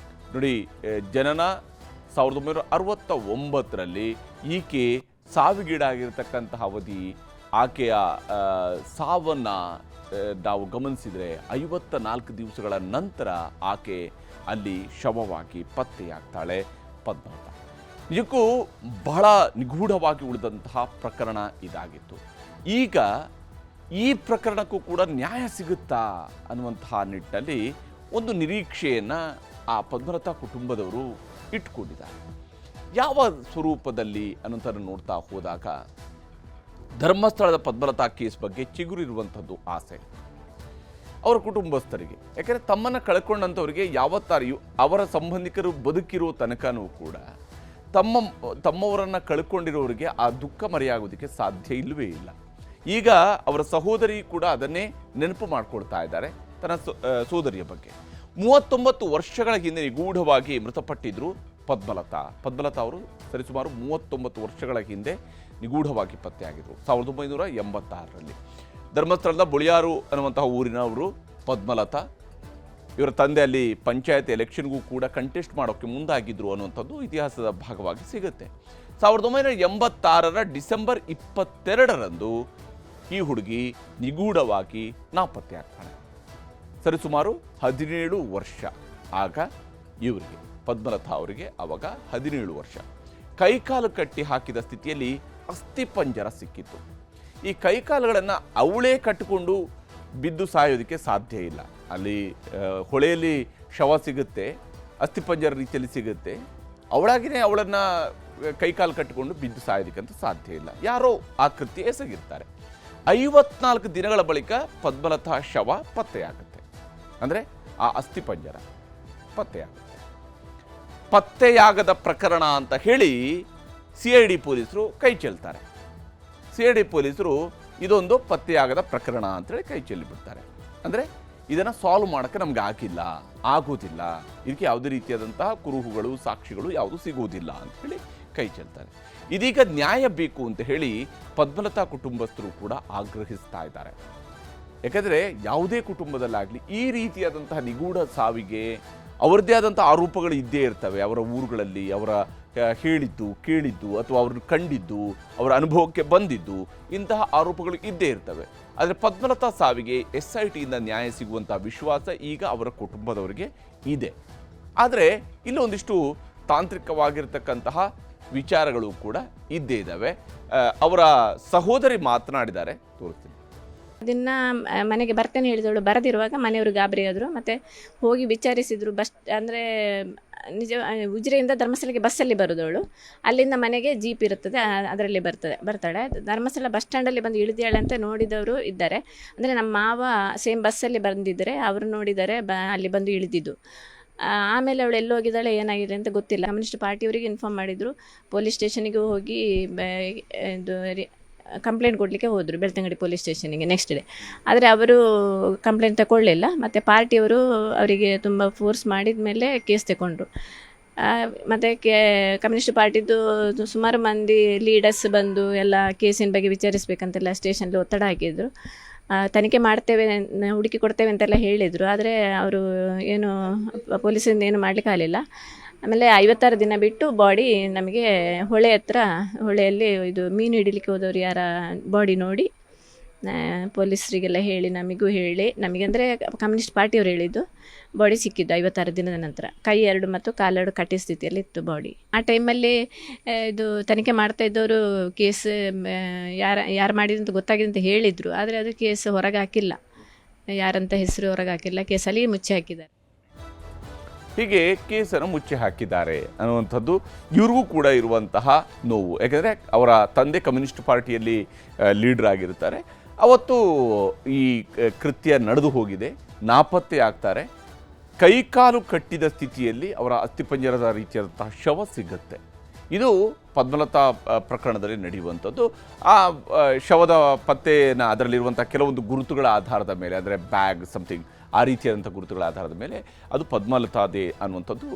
ನೋಡಿ, ಜನನ 1969ರಲ್ಲಿ ಈಕೆ ಸಾವಿಗೀಡಾಗಿರ್ತಕ್ಕಂತಹ ಅವಧಿ, ಆಕೆಯ ಸಾವನ್ನು ನಾವು ಗಮನಿಸಿದರೆ 54 ದಿವಸಗಳ ನಂತರ ಆಕೆ ಅಲ್ಲಿ ಶವವಾಗಿ ಪತ್ತೆಯಾಗ್ತಾಳೆ ಪದ್ಮಲತಾ. ನಿಜಕ್ಕೂ ಬಹಳ ನಿಗೂಢವಾಗಿ ಉಳಿದಂತಹ ಪ್ರಕರಣ ಇದಾಗಿತ್ತು. ಈಗ ಈ ಪ್ರಕರಣಕ್ಕೂ ಕೂಡ ನ್ಯಾಯ ಸಿಗುತ್ತಾ ಅನ್ನುವಂತಹ ನಿಟ್ಟಿನಲ್ಲಿ ಒಂದು ನಿರೀಕ್ಷೆಯನ್ನು ಆ ಪದ್ಮಲತಾ ಕುಟುಂಬದವರು ಇಟ್ಕೊಂಡಿದ್ದಾರೆ. ಯಾವ ಸ್ವರೂಪದಲ್ಲಿ ಅನ್ನೋಂಥದ್ದು ನೋಡ್ತಾ ಹೋದಾಗ ಧರ್ಮಸ್ಥಳದ ಪದ್ಮಲತಾ ಕೇಸ್ ಬಗ್ಗೆ ಚಿಗುರಿರುವಂಥದ್ದು ಆಸೆ ಅವರ ಕುಟುಂಬಸ್ಥರಿಗೆ. ಯಾಕೆಂದರೆ ತಮ್ಮನ್ನು ಕಳ್ಕೊಂಡಂಥವ್ರಿಗೆ ಯಾವತ್ತಾರಿಯೂ ಅವರ ಸಂಬಂಧಿಕರು ಬದುಕಿರೋ ತನಕನೂ ಕೂಡ ತಮ್ಮವರನ್ನು ಕಳ್ಕೊಂಡಿರೋರಿಗೆ ಆ ದುಃಖ ಮರೆಯಾಗೋದಕ್ಕೆ ಸಾಧ್ಯ ಇಲ್ಲವೇ ಇಲ್ಲ. ಈಗ ಅವರ ಸಹೋದರಿ ಕೂಡ ಅದನ್ನೇ ನೆನಪು ಮಾಡ್ಕೊಳ್ತಾ ಇದ್ದಾರೆ ತನ್ನ ಸೋದರಿಯ ಬಗ್ಗೆ. 39 ವರ್ಷಗಳ ಹಿಂದೆ ನಿಗೂಢವಾಗಿ ಮೃತಪಟ್ಟಿದ್ರು ಪದ್ಮಲತಾ ಅವರು ಸರಿಸುಮಾರು 39 ವರ್ಷಗಳ ಹಿಂದೆ ನಿಗೂಢವಾಗಿ ಪತ್ತೆಯಾಗಿದ್ದರು 1986ರಲ್ಲಿ. ಧರ್ಮಸ್ಥಳದ ಬುಳಿಯಾರು ಅನ್ನುವಂತಹ ಊರಿನವರು ಪದ್ಮಲತಾ. ಇವರ ತಂದೆ ಅಲ್ಲಿ ಪಂಚಾಯತ್ ಎಲೆಕ್ಷನ್ಗೂ ಕೂಡ ಕಂಟೆಸ್ಟ್ ಮಾಡೋಕ್ಕೆ ಮುಂದಾಗಿದ್ರು ಅನ್ನುವಂಥದ್ದು ಇತಿಹಾಸದ ಭಾಗವಾಗಿ ಸಿಗುತ್ತೆ. 1986ರ ಡಿಸೆಂಬರ್ 22ರಂದು ಈ ಹುಡುಗಿ ನಿಗೂಢವಾಗಿ ನಾಪತ್ತೆ ಆಗ್ತಾಳೆ. ಸರಿಸುಮಾರು 17 ವರ್ಷ ಆಗ ಇವರಿಗೆ, ಪದ್ಮಲತಾ ಅವರಿಗೆ ಅವಾಗ 17 ವರ್ಷ. ಕೈಕಾಲು ಕಟ್ಟಿ ಹಾಕಿದ ಸ್ಥಿತಿಯಲ್ಲಿ ಅಸ್ಥಿಪಂಜರ ಸಿಕ್ಕಿತ್ತು. ಈ ಕೈಕಾಲುಗಳನ್ನು ಅವಳೇ ಕಟ್ಟಿಕೊಂಡು ಬಿದ್ದು ಸಾಯೋದಕ್ಕೆ ಸಾಧ್ಯ ಇಲ್ಲ. ಅಲ್ಲಿ ಹೊಳೆಯಲ್ಲಿ ಶವ ಸಿಗುತ್ತೆ, ಅಸ್ಥಿಪಂಜರ ರೀತಿಯಲ್ಲಿ ಸಿಗುತ್ತೆ. ಅವಳಾಗಿಯೇ ಅವಳನ್ನು ಕೈಕಾಲು ಕಟ್ಟಿಕೊಂಡು ಬಿದ್ದು ಸಾಯೋದಕ್ಕಂತ ಸಾಧ್ಯ ಇಲ್ಲ. ಯಾರೋ ಆ ಕೃತ್ಯ ಎಸಗಿರ್ತಾರೆ. 54 ದಿನಗಳ ಬಳಿಕ ಪದ್ಮಲತಾ ಶವ ಪತ್ತೆಯಾಗುತ್ತೆ. ಅಂದರೆ ಆ ಅಸ್ಥಿಪಂಜರ ಪತ್ತೆಯಾಗುತ್ತೆ. ಪತ್ತೆಯಾಗದ ಪ್ರಕರಣ ಅಂತ ಹೇಳಿ CID ಪೊಲೀಸರು ಕೈ ಚೆಲ್ತಾರೆ. CID ಪೊಲೀಸರು ಇದೊಂದು ಪತ್ತೆಯಾಗದ ಪ್ರಕರಣ ಅಂತೇಳಿ ಕೈ ಚೆಲ್ಲಿಬಿಡ್ತಾರೆ. ಅಂದರೆ ಇದನ್ನು ಸಾಲ್ವ್ ಮಾಡೋಕ್ಕೆ ನಮ್ಗೆ ಆಗೋದಿಲ್ಲ, ಇದಕ್ಕೆ ಯಾವುದೇ ರೀತಿಯಾದಂತಹ ಕುರುಹುಗಳು ಸಾಕ್ಷಿಗಳು ಯಾವುದೂ ಸಿಗೋದಿಲ್ಲ ಅಂಥೇಳಿ ಕೈ ಚೆಲ್ತಾರೆ. ಇದೀಗ ನ್ಯಾಯ ಬೇಕು ಅಂತ ಹೇಳಿ ಪದ್ಮಲತಾ ಕುಟುಂಬಸ್ಥರು ಕೂಡ ಆಗ್ರಹಿಸ್ತಾ ಇದ್ದಾರೆ. ಯಾಕಂದರೆ ಯಾವುದೇ ಕುಟುಂಬದಲ್ಲಾಗಲಿ ಈ ರೀತಿಯಾದಂತಹ ನಿಗೂಢ ಸಾವಿಗೆ ಅವರದ್ದೇ ಆದಂಥ ಆರೋಪಗಳು ಇದ್ದೇ ಇರ್ತವೆ. ಅವರ ಊರುಗಳಲ್ಲಿ ಅವರ ಹೇಳಿದ್ದು ಕೇಳಿದ್ದು ಅಥವಾ ಅವ್ರನ್ನ ಕಂಡಿದ್ದು ಅವರ ಅನುಭವಕ್ಕೆ ಬಂದಿದ್ದು ಇಂತಹ ಆರೋಪಗಳು ಇದ್ದೇ ಇರ್ತವೆ. ಆದರೆ ಪದ್ಮಲತಾ ಸಾವಿಗೆ SITಯಿಂದ ನ್ಯಾಯ ಸಿಗುವಂಥ ವಿಶ್ವಾಸ ಈಗ ಅವರ ಕುಟುಂಬದವರಿಗೆ ಇದೆ. ಆದರೆ ಇಲ್ಲೊಂದಿಷ್ಟು ತಾಂತ್ರಿಕವಾಗಿರ್ತಕ್ಕಂತಹ ವಿಚಾರಗಳು ಕೂಡ ಇದ್ದೇ ಇದ್ದಾವೆ. ಅವರ ಸಹೋದರಿ ಮಾತನಾಡಿದ್ದಾರೆ, ತೋರಿಸ್ತೀನಿ. ಅದನ್ನ ಮನೆಗೆ ಬರ್ತೇನೆ ಹೇಳಿದವಳು ಬರದಿರುವಾಗ ಮನೆಯವರು ಗಾಬರಿ ಆದರು. ಮತ್ತು ಹೋಗಿ ವಿಚಾರಿಸಿದರು. ಅಂದರೆ ನಿಜ ಉಜಿರೆಯಿಂದ ಧರ್ಮಸ್ಥಳಕ್ಕೆ ಬಸ್ಸಲ್ಲಿ ಬರೋದವಳು. ಅಲ್ಲಿಂದ ಮನೆಗೆ ಜೀಪ್ ಇರುತ್ತದೆ, ಅದರಲ್ಲಿ ಬರ್ತಾಳೆ. ಧರ್ಮಸ್ಥಳ ಬಸ್ ಸ್ಟ್ಯಾಂಡಲ್ಲಿ ಬಂದು ಇಳಿದಾಳೆ ಅಂತ ನೋಡಿದವರು ಇದ್ದಾರೆ. ಅಂದರೆ ನಮ್ಮ ಮಾವ ಸೇಮ್ ಬಸ್ಸಲ್ಲಿ ಬಂದಿದ್ದರೆ ಅವರು ನೋಡಿದ್ದಾರೆ, ಅಲ್ಲಿ ಬಂದು ಇಳಿದಿದ್ದು. ಆಮೇಲೆ ಅವಳು ಎಲ್ಲಿ ಹೋಗಿದ್ದಾಳೆ ಏನಾಗಿದೆ ಅಂತ ಗೊತ್ತಿಲ್ಲ. ಕಮ್ಯುನಿಸ್ಟ್ ಪಾರ್ಟಿಯವರಿಗೆ ಇನ್ಫಾರ್ಮ್ ಮಾಡಿದರು. ಪೊಲೀಸ್ ಸ್ಟೇಷನಿಗೆ ಹೋಗಿ ಇದು ಕಂಪ್ಲೇಂಟ್ ಕೊಡಲಿಕ್ಕೆ ಹೋದರು, ಬೆಳ್ತಂಗಡಿ ಪೊಲೀಸ್ ಸ್ಟೇಷನಿಗೆ ನೆಕ್ಸ್ಟ್ ಡೇ. ಆದರೆ ಅವರು ಕಂಪ್ಲೇಂಟ್ ತಗೊಳ್ಳಿಲ್ಲ. ಮತ್ತು ಪಾರ್ಟಿಯವರು ಅವರಿಗೆ ತುಂಬ ಫೋರ್ಸ್ ಮಾಡಿದ ಮೇಲೆ ಕೇಸ್ ತಗೊಂಡ್ರು. ಮತ್ತು ಕಮ್ಯುನಿಸ್ಟ್ ಪಾರ್ಟಿದು ಸುಮಾರು ಮಂದಿ ಲೀಡರ್ಸ್ ಬಂದು ಎಲ್ಲ ಕೇಸಿನ ಬಗ್ಗೆ ವಿಚಾರಿಸಬೇಕಂತೆಲ್ಲ ಸ್ಟೇಷನಲ್ಲಿ ಒತ್ತಡ ಹಾಕಿದರು. ತನಿಖೆ ಮಾಡ್ತೇವೆ, ಹುಡುಕಿ ಕೊಡ್ತೇವೆ ಅಂತೆಲ್ಲ ಹೇಳಿದರು. ಆದರೆ ಅವರು ಏನು ಪೊಲೀಸಿಂದ ಏನು ಮಾಡಲಿಕ್ಕೆ ಆಗಲಿಲ್ಲ. ಆಮೇಲೆ 56 ದಿನ ಬಿಟ್ಟು ಬಾಡಿ ನಮಗೆ ಹೊಳೆಯಲ್ಲಿ ಇದು ಮೀನು ಹಿಡಿಲಿಕ್ಕೆ ಹೋದವರು ಯಾರ ಬಾಡಿ ನೋಡಿ ಪೊಲೀಸರಿಗೆಲ್ಲ ಹೇಳಿ ನಮಗೆ ಅಂದರೆ ಕಮ್ಯುನಿಸ್ಟ್ ಪಾರ್ಟಿಯವರು ಹೇಳಿದ್ದು ಬಾಡಿ ಸಿಕ್ಕಿದ್ದು 56 ದಿನದ ನಂತರ. ಕೈ 2 ಮತ್ತು ಕಾಲು 2 ಕಟ್ಟಿ ಸ್ಥಿತಿಯಲ್ಲಿ ಇತ್ತು ಬಾಡಿ. ಆ ಟೈಮಲ್ಲಿ ಇದು ತನಿಖೆ ಮಾಡ್ತಾ ಇದ್ದವರು ಕೇಸ್ ಯಾರು ಮಾಡಿದಂತ ಗೊತ್ತಾಗಿದೆ ಅಂತ ಹೇಳಿದರು. ಆದರೆ ಅದು ಕೇಸ್ ಹೊರಗೆ ಹಾಕಿಲ್ಲ, ಯಾರಂತ ಹೆಸರು ಹೊರಗೆ ಹಾಕಿಲ್ಲ. ಕೇಸಲ್ಲಿ ಮುಚ್ಚಿ ಹಾಕಿದ್ದಾರೆ. ಹೀಗೆ ಕೇಸನ್ನು ಮುಚ್ಚಿ ಹಾಕಿದ್ದಾರೆ ಅನ್ನುವಂಥದ್ದು ಇವ್ರಿಗೂ ಕೂಡ ಇರುವಂತಹ ನೋವು. ಯಾಕೆಂದರೆ ಅವರ ತಂದೆ ಕಮ್ಯುನಿಸ್ಟ್ ಪಾರ್ಟಿಯಲ್ಲಿ ಲೀಡರ್ ಆಗಿರ್ತಾರೆ. ಅವತ್ತು ಈ ಕೃತ್ಯ ನಡೆದು ಹೋಗಿದೆ, ನಾಪತ್ತೆ ಆಗ್ತಾರೆ. ಕೈಕಾಲು ಕಟ್ಟಿದ ಸ್ಥಿತಿಯಲ್ಲಿ ಅವರ ಅಸ್ಥಿಪಂಜರದ ರೀತಿಯಾದಂತಹ ಶವ ಸಿಗುತ್ತೆ. ಇದು ಪದ್ಮಲತಾ ಪ್ರಕರಣದಲ್ಲಿ ನಡೆಯುವಂಥದ್ದು. ಆ ಶವದ ಪತ್ತೆನ ಅದರಲ್ಲಿರುವಂಥ ಕೆಲವೊಂದು ಗುರುತುಗಳ ಆಧಾರದ ಮೇಲೆ, ಅಂದರೆ ಬ್ಯಾಗ್ ಸಮಥಿಂಗ್ ಆ ರೀತಿಯಾದಂಥ ಗುರುತುಗಳ ಆಧಾರದ ಮೇಲೆ ಅದು ಪದ್ಮಲತಾದೇ ಅನ್ನುವಂಥದ್ದು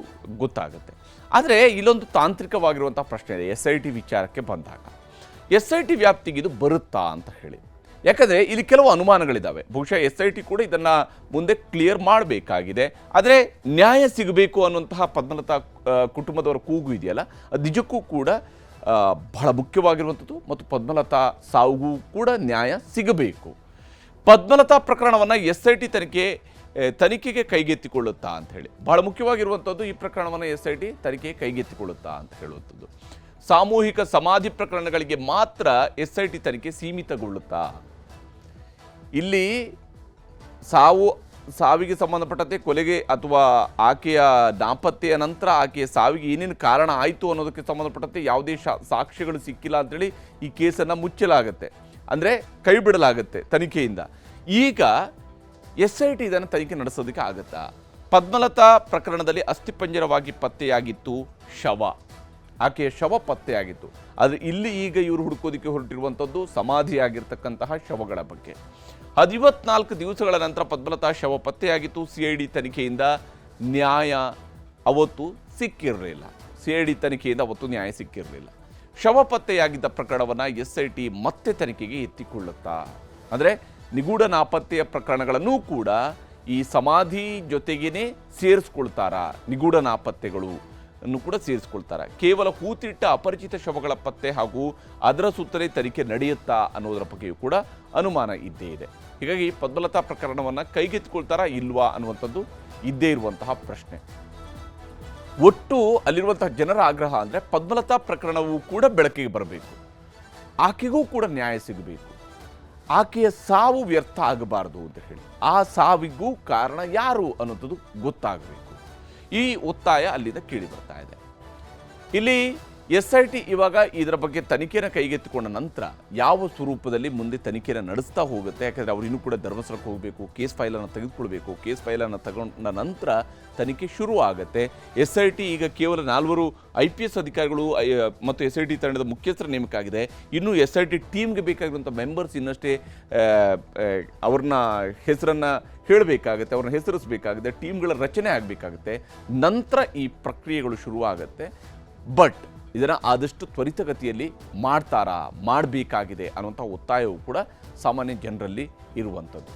ಗೊತ್ತಾಗುತ್ತೆ. ಆದರೆ ಇಲ್ಲೊಂದು ತಾಂತ್ರಿಕವಾಗಿರುವಂಥ ಪ್ರಶ್ನೆ ಇದೆ. SIT ವಿಚಾರಕ್ಕೆ ಬಂದಾಗ SIT ವ್ಯಾಪ್ತಿಗೆ ಇದು ಬರುತ್ತಾ ಅಂತ ಹೇಳಿ. ಯಾಕಂದರೆ ಇಲ್ಲಿ ಕೆಲವು ಅನುಮಾನಗಳಿದ್ದಾವೆ. ಬಹುಶಃ SIT ಕೂಡ ಇದನ್ನು ಮುಂದೆ ಕ್ಲಿಯರ್ ಮಾಡಬೇಕಾಗಿದೆ. ಆದರೆ ನ್ಯಾಯ ಸಿಗಬೇಕು ಅನ್ನುವಂತಹ ಪದ್ಮಲತಾ ಕುಟುಂಬದವರ ಕೂಗು ಇದೆಯಲ್ಲ, ಅದು ನಿಜಕ್ಕೂ ಕೂಡ ಬಹಳ ಮುಖ್ಯವಾಗಿರುವಂಥದ್ದು. ಮತ್ತು ಪದ್ಮಲತಾ ಸಾವಿಗೂ ಕೂಡ ನ್ಯಾಯ ಸಿಗಬೇಕು. ಪದ್ಮಲತಾ ಪ್ರಕರಣವನ್ನು SIT ತನಿಖೆಗೆ ಕೈಗೆತ್ತಿಕೊಳ್ಳುತ್ತಾ ಅಂತ ಹೇಳಿ ಬಹಳ ಮುಖ್ಯವಾಗಿರುವಂಥದ್ದು. ಈ ಪ್ರಕರಣವನ್ನು SIT ತನಿಖೆಗೆ ಕೈಗೆತ್ತಿಕೊಳ್ಳುತ್ತಾ ಅಂತ ಹೇಳುವಂಥದ್ದು. ಸಾಮೂಹಿಕ ಸಮಾಧಿ ಪ್ರಕರಣಗಳಿಗೆ ಮಾತ್ರ SIT ತನಿಖೆ ಸೀಮಿತಗೊಳ್ಳುತ್ತಾ? ಇಲ್ಲಿ ಸಾವಿಗೆ ಸಂಬಂಧಪಟ್ಟಂತೆ, ಕೊಲೆಗೆ ಅಥವಾ ಆಕೆಯ ನಾಪತ್ತೆಯ ನಂತರ ಆಕೆಯ ಸಾವಿಗೆ ಏನೇನು ಕಾರಣ ಆಯಿತು ಅನ್ನೋದಕ್ಕೆ ಸಂಬಂಧಪಟ್ಟಂತೆ ಯಾವುದೇ ಸಾಕ್ಷ್ಯಗಳು ಸಿಕ್ಕಿಲ್ಲ ಅಂಥೇಳಿ ಈ ಕೇಸನ್ನು ಮುಚ್ಚಲಾಗುತ್ತೆ, ಅಂದರೆ ಕೈ ಬಿಡಲಾಗುತ್ತೆ ತನಿಖೆಯಿಂದ. ಈಗ SIT ಇದನ್ನು ತನಿಖೆ ನಡೆಸೋದಕ್ಕೆ ಆಗುತ್ತಾ? ಪದ್ಮಲತಾ ಪ್ರಕರಣದಲ್ಲಿ ಅಸ್ಥಿಪಂಜರವಾಗಿ ಪತ್ತೆಯಾಗಿತ್ತು ಶವ, ಆಕೆಯ ಶವ ಪತ್ತೆಯಾಗಿತ್ತು. ಆದರೆ ಇಲ್ಲಿ ಈಗ ಇವರು ಹುಡುಕೋದಕ್ಕೆ ಹೊರಟಿರುವಂಥದ್ದು ಸಮಾಧಿಯಾಗಿರ್ತಕ್ಕಂತಹ ಶವಗಳ ಬಗ್ಗೆ. 54 ದಿವಸಗಳ ನಂತರ ಪದ್ಮಲತಾ ಶವ ಪತ್ತೆಯಾಗಿತ್ತು. CID ತನಿಖೆಯಿಂದ ನ್ಯಾಯ ಅವತ್ತು ಸಿಕ್ಕಿರಲಿಲ್ಲ. ಶವ ಪತ್ತೆಯಾಗಿದ್ದ ಪ್ರಕರಣವನ್ನು SIT ಮತ್ತೆ ತನಿಖೆಗೆ ಎತ್ತಿಕೊಳ್ಳುತ್ತಾ? ಅಂದರೆ ನಿಗೂಢ ನಾಪತ್ತೆಯ ಪ್ರಕರಣಗಳನ್ನು ಕೂಡ ಈ ಸಮಾಧಿ ಜೊತೆಗೇನೆ ಸೇರಿಸ್ಕೊಳ್ತಾರಾ? ನಿಗೂಢ ನಾಪತ್ತೆಗಳು ಅನ್ನು ಕೂಡ ಸೇರಿಸ್ಕೊಳ್ತಾರೆ. ಕೇವಲ ಹೂತಿಟ್ಟ ಅಪರಿಚಿತ ಶವಗಳ ಪತ್ತೆ ಹಾಗೂ ಅದರ ಸುತ್ತಲೇ ತನಿಖೆ ನಡೆಯುತ್ತಾ ಅನ್ನೋದರ ಬಗ್ಗೆಯೂ ಕೂಡ ಅನುಮಾನ ಇದ್ದೇ ಇದೆ. ಹೀಗಾಗಿ ಪದ್ಮಲತಾ ಪ್ರಕರಣವನ್ನು ಕೈಗೆತ್ತಿಕೊಳ್ತಾರಾ ಇಲ್ವಾ ಅನ್ನುವಂಥದ್ದು ಇದ್ದೇ ಇರುವಂತಹ ಪ್ರಶ್ನೆ. ಒಟ್ಟು ಅಲ್ಲಿರುವಂತಹ ಜನರ ಆಗ್ರಹ ಅಂದರೆ ಪದ್ಮಲತಾ ಪ್ರಕರಣವೂ ಕೂಡ ಬೆಳಕಿಗೆ ಬರಬೇಕು, ಆಕೆಗೂ ಕೂಡ ನ್ಯಾಯ ಸಿಗಬೇಕು, ಆಕೆಯ ಸಾವು ವ್ಯರ್ಥ ಆಗಬಾರದು ಅಂತ ಹೇಳಿ. ಆ ಸಾವಿಗೂ ಕಾರಣ ಯಾರು ಅನ್ನೋದು ಗೊತ್ತಾಗಬೇಕು. ಈ ಒತ್ತಾಯ ಅಲ್ಲಿಂದ ಕೇಳಿ ಬರ್ತಾ ಇದೆ. ಇಲ್ಲಿ SIT ಇವಾಗ ಇದರ ಬಗ್ಗೆ ತನಿಖೆಯನ್ನು ಕೈಗೆತ್ತಿಕೊಂಡ ನಂತರ ಯಾವ ಸ್ವರೂಪದಲ್ಲಿ ಮುಂದೆ ತನಿಖೆಯನ್ನು ನಡೆಸ್ತಾ ಹೋಗುತ್ತೆ? ಯಾಕಂದರೆ ಅವರು ಇನ್ನೂ ಕೂಡ ಧರ್ಮಸ್ಥಳಕ್ಕೆ ಹೋಗಬೇಕು, ಕೇಸ್ ಫೈಲನ್ನು ತೆಗೆದುಕೊಳ್ಬೇಕು. ಕೇಸ್ ಫೈಲನ್ನು ತಗೊಂಡ ನಂತರ ತನಿಖೆ ಶುರು ಆಗುತ್ತೆ. SIT ಈಗ ಕೇವಲ 4 IPS ಅಧಿಕಾರಿಗಳು ಮತ್ತು SIT ತಂಡದ ಮುಖ್ಯಸ್ಥರ ನೇಮಕ ಆಗಿದೆ. ಇನ್ನು SIT ಟೀಮ್ಗೆ ಬೇಕಾಗಿರುವಂಥ ಮೆಂಬರ್ಸ್ ಇನ್ನಷ್ಟೇ ಅವ್ರನ್ನ ಹೆಸರನ್ನು ಹೇಳಬೇಕಾಗುತ್ತೆ, ಅವ್ರನ್ನ ಹೆಸರಿಸಬೇಕಾಗುತ್ತೆ, ಟೀಮ್ಗಳ ರಚನೆ ಆಗಬೇಕಾಗುತ್ತೆ. ನಂತರ ಈ ಪ್ರಕ್ರಿಯೆಗಳು ಶುರುವಾಗುತ್ತೆ. ಬಟ್ ಇದನ್ನು ಆದಷ್ಟು ತ್ವರಿತಗತಿಯಲ್ಲಿ ಮಾಡಬೇಕಾಗಿದೆ ಅನ್ನುವಂಥ ಒತ್ತಾಯವೂ ಕೂಡ ಸಾಮಾನ್ಯ ಜನರಲ್ಲಿ ಇರುವಂಥದ್ದು.